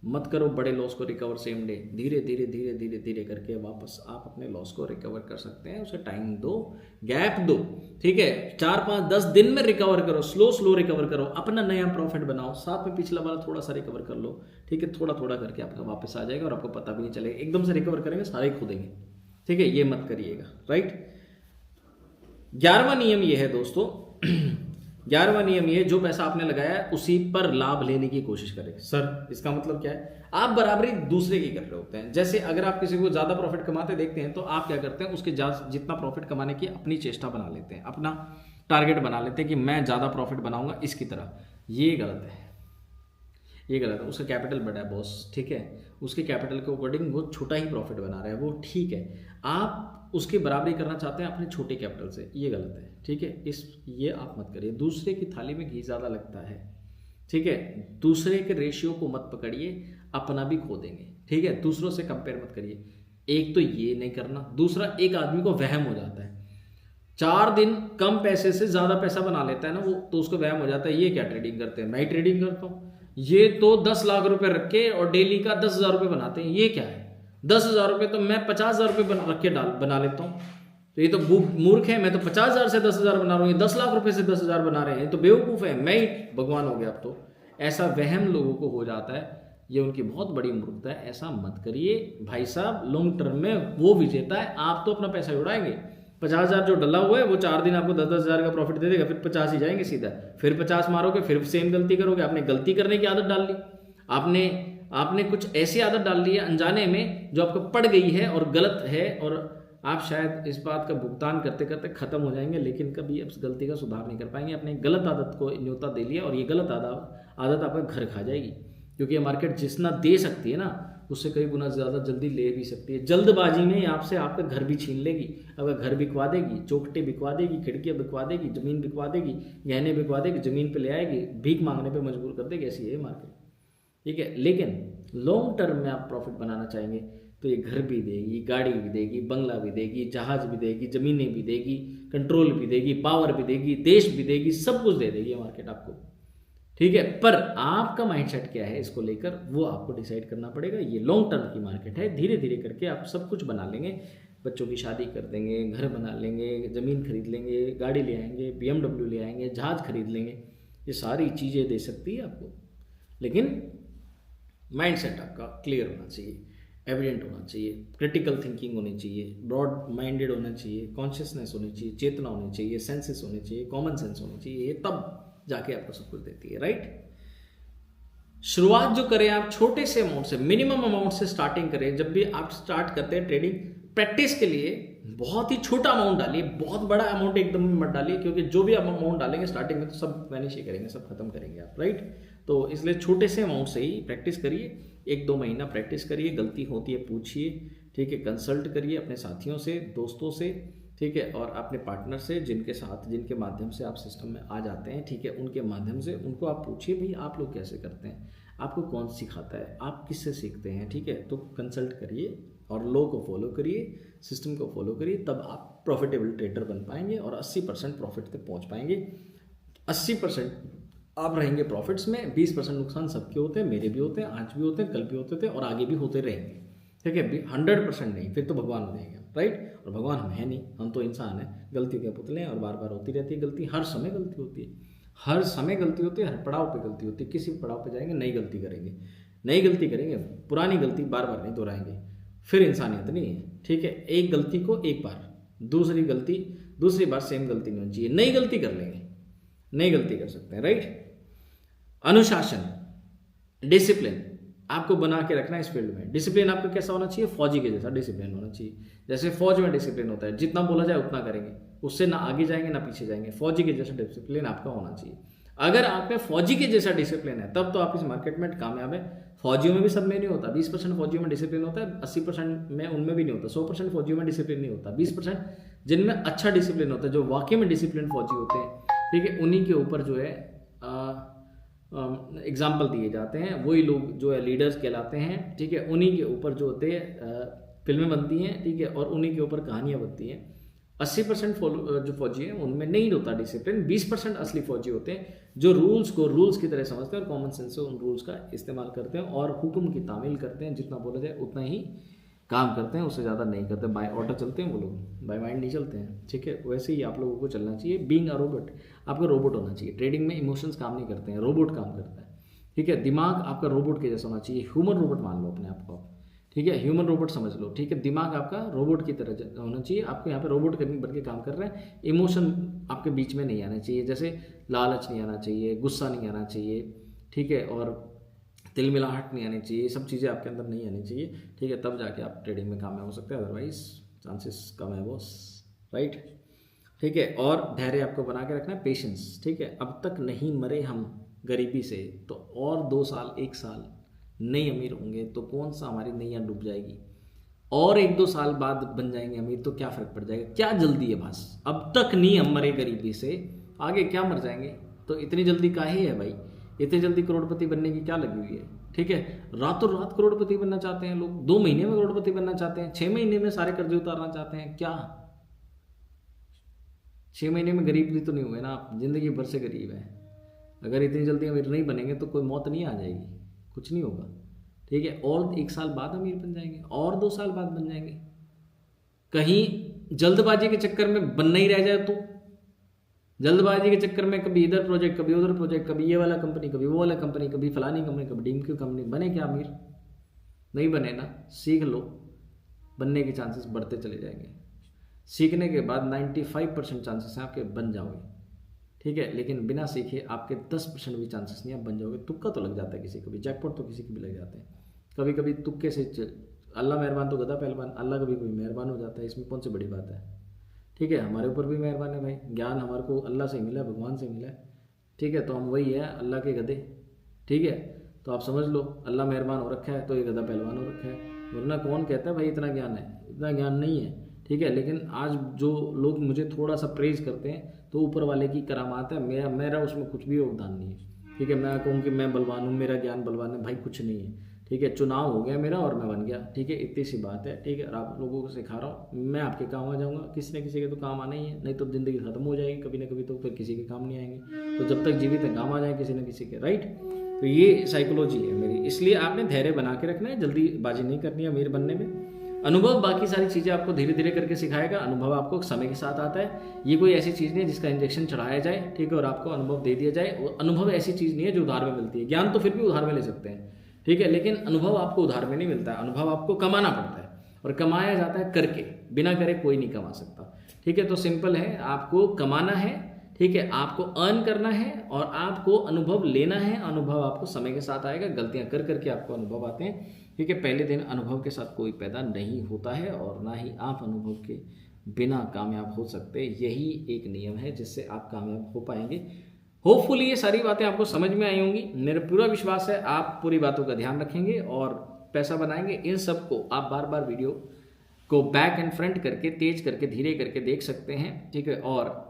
मत करो बड़े लॉस को रिकवर सेम डे। धीरे धीरे धीरे धीरे धीरे करके वापस आप अपने लॉस को रिकवर कर सकते हैं। उसे टाइम दो, गैप दो, ठीक है। 4, 5, 10 दिन में रिकवर करो, स्लो रिकवर करो, अपना नया प्रॉफिट बनाओ, साथ में पिछला वाला थोड़ा सा रिकवर कर लो, ठीक है। थोड़ा थोड़ा करके आपका वापस आ जाएगा और आपको पता भी नहीं चलेगा। एकदम से रिकवर करेंगे सारे खो देंगे, ठीक है, ये मत करिएगा, राइट। 11वां नियम ये है दोस्तों, 11वां नियम ये, जो पैसा आपने लगाया है उसी पर लाभ लेने की कोशिश करें। सर इसका मतलब क्या है? आप बराबरी दूसरे की कर रहे होते हैं। जैसे अगर आप किसी को ज्यादा प्रॉफिट कमाते देखते हैं तो आप क्या करते हैं, उसके जितना प्रॉफिट कमाने की अपनी चेष्टा बना लेते हैं, अपना टारगेट बना लेते हैं कि मैं ज्यादा प्रॉफिट बनाऊंगा इसकी तरह। ये गलत है, ये गलत है। उसका कैपिटल बड़ा है बॉस, ठीक है, उसके कैपिटल के अकॉर्डिंग वो छोटा ही प्रॉफिट बना रहा है, वो ठीक है। आप उसकी बराबरी करना चाहते हैं अपने छोटे कैपिटल से, ये गलत है, ठीक है। ये आप मत करिए। दूसरे की थाली में घी ज़्यादा लगता है, ठीक है। दूसरे के रेशियो को मत पकड़िए, अपना भी खो देंगे, ठीक है। दूसरों से कंपेयर मत करिए। एक तो ये नहीं करना, दूसरा एक आदमी को वहम हो जाता है, 4 दिन कम पैसे से ज़्यादा पैसा बना लेता है ना वो, तो उसको वहम हो जाता है ये क्या ट्रेडिंग करते हैं, मैं ही ट्रेडिंग करता हूँ। ये तो 10 लाख रुपए रख के और डेली का 10,000 रुपये बनाते हैं, ये क्या है? 10,000 रुपये तो मैं 50,000 रुपये रख के बना लेता हूँ। तो ये तो मूर्ख है, मैं तो 50,000 से 10,000 बना रहा हूँ, ये 10 लाख रुपए से 10,000 बना रहे हैं, तो बेवकूफ़ है, मैं ही भगवान हो गया अब तो। ऐसा वहम लोगों को हो जाता है, ये उनकी बहुत बड़ी मूर्खता है। ऐसा मत करिए भाई साहब, लॉन्ग टर्म में वो विजेता है, आप तो अपना पैसा उड़ाएंगे। 50,000 जो डला हुआ है वो 4 दिन आपको 10,000 का प्रॉफिट दे देगा, फिर 50 ही जाएंगे सीधा, फिर 50 मारोगे, फिर सेम गलती करोगे। आपने गलती करने की आदत डाल ली, आपने कुछ ऐसी आदत डाल ली है अनजाने में जो आपको पड़ गई है और गलत है, और आप शायद इस बात का भुगतान करते करते खत्म हो जाएंगे, लेकिन कभी अब गलती का सुधार नहीं कर पाएंगे। अपने गलत आदत को न्योता दे लिया और ये गलत आदत आपका घर खा जाएगी, क्योंकि ये मार्केट जितना दे सकती है ना उससे कई गुना ज़्यादा जल्दी ले भी सकती है। जल्दबाजी में आपसे आपका घर भी छीन लेगी, आपका घर बिकवा देगी, चौखटे बिकवा देगी, खिड़कियाँ बिकवा देगी, ज़मीन बिकवा देगी, गहने बिकवा देगी, ज़मीन पे ले आएगी, भीख मांगने पे मजबूर कर देगी। ऐसी है मार्केट, ठीक है। लेकिन लॉन्ग टर्म में आप प्रॉफिट बनाना चाहेंगे तो ये घर भी देगी, गाड़ी भी देगी, बंगला भी देगी, जहाज भी देगी, ज़मीनें भी देगी, कंट्रोल भी देगी, पावर भी देगी, देश भी देगी, सब कुछ दे देगी ये मार्केट आपको, ठीक है। पर आपका माइंडसेट क्या है इसको लेकर, वो आपको डिसाइड करना पड़ेगा। ये लॉन्ग टर्म की मार्केट है, धीरे धीरे करके आप सब कुछ बना लेंगे, बच्चों की शादी कर देंगे, घर बना लेंगे, ज़मीन खरीद लेंगे, गाड़ी ले आएंगे, BMW ले आएंगे, जहाज खरीद लेंगे, ये सारी चीज़ें दे सकती है आपको। लेकिन माइंडसेट आपका क्लियर होना चाहिए, एविडेंट होना चाहिए, क्रिटिकल थिंकिंग होनी चाहिए, ब्रॉड माइंडेड होना चाहिए, कॉन्शियसनेस होनी चाहिए, चेतना होनी चाहिए, सेंसेस होने चाहिए, कॉमन सेंस होनी चाहिए, तब जाके आपको सब कुछ देती है, राइट। शुरुआत जो करें आप छोटे से अमाउंट से, मिनिमम अमाउंट से स्टार्टिंग करें। जब भी आप स्टार्ट करते हैं ट्रेडिंग, प्रैक्टिस के लिए बहुत ही छोटा अमाउंट डालिए, बहुत बड़ा अमाउंट एकदम में मत डालिए, क्योंकि जो भी आप अमाउंट डालेंगे स्टार्टिंग में तो सब वैनिश ही करेंगे, सब खत्म करेंगे आप, राइट। तो इसलिए छोटे से अमाउंट से ही प्रैक्टिस करिए, 1-2 महीना प्रैक्टिस करिए, गलती होती है पूछिए, ठीक है, कंसल्ट करिए अपने साथियों से, दोस्तों से, ठीक है, और अपने पार्टनर से जिनके माध्यम से आप सिस्टम में आ जाते हैं, ठीक है, उनके माध्यम से उनको आप पूछिए भाई आप लोग कैसे करते हैं, आपको कौन सिखाता है, आप किससे सीखते हैं, ठीक है। तो कंसल्ट करिए और लॉ को फॉलो करिए, सिस्टम को फॉलो करिए, तब आप प्रॉफिटेबल ट्रेडर बन पाएंगे और 80% प्रॉफिट तक पहुंच पाएंगे। 80% आप रहेंगे प्रॉफिट्स में, 20% नुकसान सबके होते हैं, मेरे भी होते हैं, आज भी होते हैं, कल भी होते थे और आगे भी होते रहेंगे, ठीक है। 100% नहीं, फिर तो भगवान हो जाएंगे, राइट। और भगवान हम है नहीं, हम तो इंसान हैं, गलतियों के पुतले हैं और बार बार होती रहती है गलती, हर समय गलती होती है, हर समय गलती होती है, हर पड़ाव पे गलती होती है। किसी भी पड़ाव पे जाएंगे नई गलती करेंगे, पुरानी गलती बार बार नहीं दोहराएंगे, फिर इंसानियत नहीं है, ठीक है। एक गलती को एक बार, दूसरी बार सेम गलती नहीं होनी चाहिए, नई गलती कर लेंगे, नई गलती कर सकते हैं, राइट। अनुशासन, डिसिप्लिन आपको बना के रखना है इस फील्ड में। डिसिप्लिन आपका कैसा होना चाहिए, फौजी के जैसा डिसिप्लिन होना चाहिए। जैसे फौज में डिसिप्लिन होता है, जितना बोला जाए उतना करेंगे, उससे ना आगे जाएंगे ना पीछे जाएंगे, फौजी के जैसा डिसिप्लिन आपका होना चाहिए। अगर आप में फौजी के जैसा डिसिप्लिन है तब तो आप इस मार्केट में कामयाब है। फौजियों में भी सब में नहीं होता, 20% फौजियों में डिसिप्लिन होता है, 80% में उनमें भी नहीं होता, 100% फौजियों में डिसिप्लिन नहीं होता, 20% जिनमें अच्छा डिसिप्लिन होता है, जो वाकई में डिसिप्लिन फौजी होते हैं, ठीक है, उन्हीं के ऊपर जो है एग्जाम्पल दिए जाते हैं, वही लोग जो है लीडर्स कहलाते हैं, ठीक है। उन्हीं के ऊपर जो होते हैं फिल्में बनती हैं, ठीक है, और उन्हीं के ऊपर कहानियाँ बनती हैं। 80% जो फौजी हैं उनमें नहीं होता डिसिप्लिन, 20% असली फौजी होते हैं जो रूल्स को रूल्स की तरह समझते हैं और कॉमन सेंस से उन रूल्स का इस्तेमाल करते हैं और हुक्म की तामील करते हैं, जितना बोला जाए उतना ही काम करते हैं, उससे ज़्यादा नहीं करते। बाय ऑर्डर चलते हैं वो लोग, बाय माइंड नहीं चलते हैं, ठीक है। वैसे ही आप लोगों को चलना चाहिए, बीइंग अ रोबोट, आपका रोबोट होना चाहिए। ट्रेडिंग में इमोशंस काम नहीं करते हैं, रोबोट काम करता है, ठीक है। दिमाग आपका रोबोट के जैसा होना चाहिए, ह्यूमन रोबोट मान लो अपने आप को, ठीक है, ह्यूमन रोबोट समझ लो, ठीक है। दिमाग आपका रोबोट की तरह होना चाहिए, आपको यहाँ पे रोबोट बन के काम कर रहे हैं। इमोशन आपके बीच में नहीं आना चाहिए, जैसे लालच नहीं आना चाहिए, गुस्सा नहीं आना चाहिए, ठीक है, और तिलमिलाहट नहीं आनी चाहिए, सब चीज़ें आपके अंदर नहीं आनी चाहिए, ठीक है। तब जाके आप ट्रेडिंग में कामयाब हो सकते हैं, अदरवाइज चांसेस कम है बॉस, राइट, ठीक है। और धैर्य आपको बना के रखना है, पेशेंस, ठीक है। अब तक नहीं मरे हम गरीबी से, तो और 2 साल 1 साल नहीं अमीर होंगे तो कौन सा हमारी नैया डूब जाएगी, और 1-2 साल बाद बन जाएंगे अमीर तो क्या फ़र्क पड़ जाएगा, क्या जल्दी है बस। अब तक नहीं हम मरे गरीबी से, आगे क्या मर जाएंगे, तो इतनी जल्दी काहे है भाई, इतनी जल्दी करोड़पति बनने की क्या लगी हुई है, ठीक है। रातों रात करोड़पति बनना चाहते हैं लोग, 2 महीने में करोड़पति बनना चाहते हैं, 6 महीने में सारे कर्जे उतारना चाहते हैं, क्या 6 महीने में गरीब भी तो नहीं हुए ना आप, जिंदगी भर से गरीब है। अगर इतनी जल्दी अमीर नहीं बनेंगे तो कोई मौत नहीं आ जाएगी, कुछ नहीं होगा, ठीक है। और 1 साल बाद अमीर बन जाएंगे, और 2 साल बाद बन जाएंगे। कहीं जल्दबाजी के चक्कर में बनना ही रह जाए तो, जल्दबाजी के चक्कर में कभी इधर प्रोजेक्ट, कभी उधर प्रोजेक्ट, कभी ये वाला कंपनी, कभी वो वाला कंपनी, कभी फलानी कंपनी, कभी डीमक्यू कंपनी, बने क्या अमीर, नहीं बने ना। सीख लो, बनने के चांसेस बढ़ते चले जाएंगे। सीखने के बाद 95% चांसेस हैं आपके बन जाओगे, ठीक है। लेकिन बिना सीखे आपके 10% भी चांसेस नहीं, आप बन जाओगे। तुक्का तो लग जाता है किसी को भी, जैकपॉट तो किसी को भी लग जाते हैं कभी कभी तुक्के से। अल्लाह मेहरबान तो गधा पहलवान, अल्लाह कभी कोई मेहरबान हो जाता है, इसमें कौन सी बड़ी बात है, ठीक है। हमारे ऊपर भी मेहरबान है भाई, ज्ञान हमारे को अल्लाह से मिला है, भगवान से मिला है, ठीक है। तो हम वही है अल्लाह के गधे, ठीक है। तो आप समझ लो अल्लाह मेहरबान हो रखा है तो ये गधा पहलवान हो रखा है, वरना कौन कहता है भाई इतना ज्ञान है, इतना ज्ञान नहीं है, ठीक है। लेकिन आज जो लोग मुझे थोड़ा सा प्रेज करते हैं तो ऊपर वाले की करामात है, मेरा उसमें कुछ भी योगदान नहीं है, ठीक है। मैं कहूँ कि मैं बलवान हूँ, मेरा ज्ञान बलवान है, भाई कुछ नहीं है, ठीक है। चुनाव हो गया मेरा और मैं बन गया, ठीक है, इतनी सी बात है, ठीक है। और आप लोगों को सिखा रहा हूँ, मैं आपके काम आ जाऊँगा, किसी न किसी के तो काम आना ही है, नहीं तो ज़िंदगी खत्म हो जाएगी कभी ना कभी, तो फिर किसी के काम नहीं आएंगे। तो जब तक जीवित है काम आ जाए किसी न किसी के, राइट। तो ये साइकोलॉजी है मेरी, इसलिए आपने धैर्य बना के रखना है, जल्दीबाजी नहीं करनी है अमीर बनने में। अनुभव बाकी सारी चीज़ें आपको धीरे धीरे करके सिखाएगा, अनुभव आपको समय के साथ आता है। ये कोई ऐसी चीज़ नहीं है जिसका इंजेक्शन चढ़ाया जाए, ठीक है, और आपको अनुभव दे दिया जाए। और अनुभव ऐसी चीज़ नहीं है जो उधार में मिलती है, ज्ञान तो फिर भी उधार में ले सकते हैं, ठीक है, लेकिन अनुभव आपको उधार में नहीं मिलता है, अनुभव आपको कमाना पड़ता है, और कमाया जाता है करके, बिना करे कोई नहीं कमा सकता, ठीक है। तो सिंपल है, आपको कमाना है, ठीक है, आपको अर्न करना है और आपको अनुभव लेना है। अनुभव आपको समय के साथ आएगा, गलतियां कर करके आपको अनुभव आते हैं, ठीक है। पहले दिन अनुभव के साथ कोई पैदा नहीं होता है और ना ही आप अनुभव के बिना कामयाब हो सकते। यही एक नियम है जिससे आप कामयाब हो पाएंगे। होपफुली ये सारी बातें आपको समझ में आई होंगी। मेरा पूरा विश्वास है आप पूरी बातों का ध्यान रखेंगे और पैसा बनाएंगे। इन सब को आप बार बार वीडियो को बैक एंड फ्रंट करके, तेज करके, धीरे करके देख सकते हैं, ठीक है। और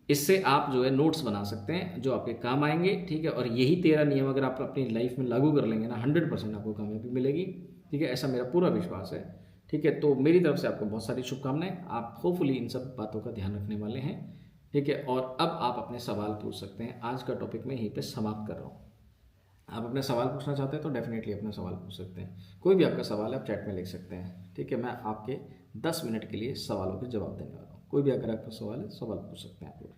इससे आप जो है नोट्स बना सकते हैं जो आपके काम आएंगे, ठीक है। और यही 13 नियम अगर आप अपनी लाइफ में लागू कर लेंगे ना, 100% आपको कामयाबी मिलेगी, ठीक है। ऐसा मेरा पूरा विश्वास है, ठीक है। तो मेरी तरफ से आपको बहुत सारी शुभकामनाएं। आप होपफुली इन सब बातों का ध्यान रखने वाले हैं, ठीक है। और अब आप अपने सवाल पूछ सकते हैं। आज का टॉपिक मैं यहीं पे समाप्त कर रहा हूँ। आप अपने सवाल पूछना चाहते हैं तो डेफिनेटली अपना सवाल पूछ सकते हैं। कोई भी आपका सवाल है आप चैट में लिख सकते हैं, ठीक है। मैं आपके 10 मिनट के लिए सवालों के जवाब देने वाला हूँ। कोई भी अगर आपका सवाल है, सवाल पूछ सकते हैं आप लोग।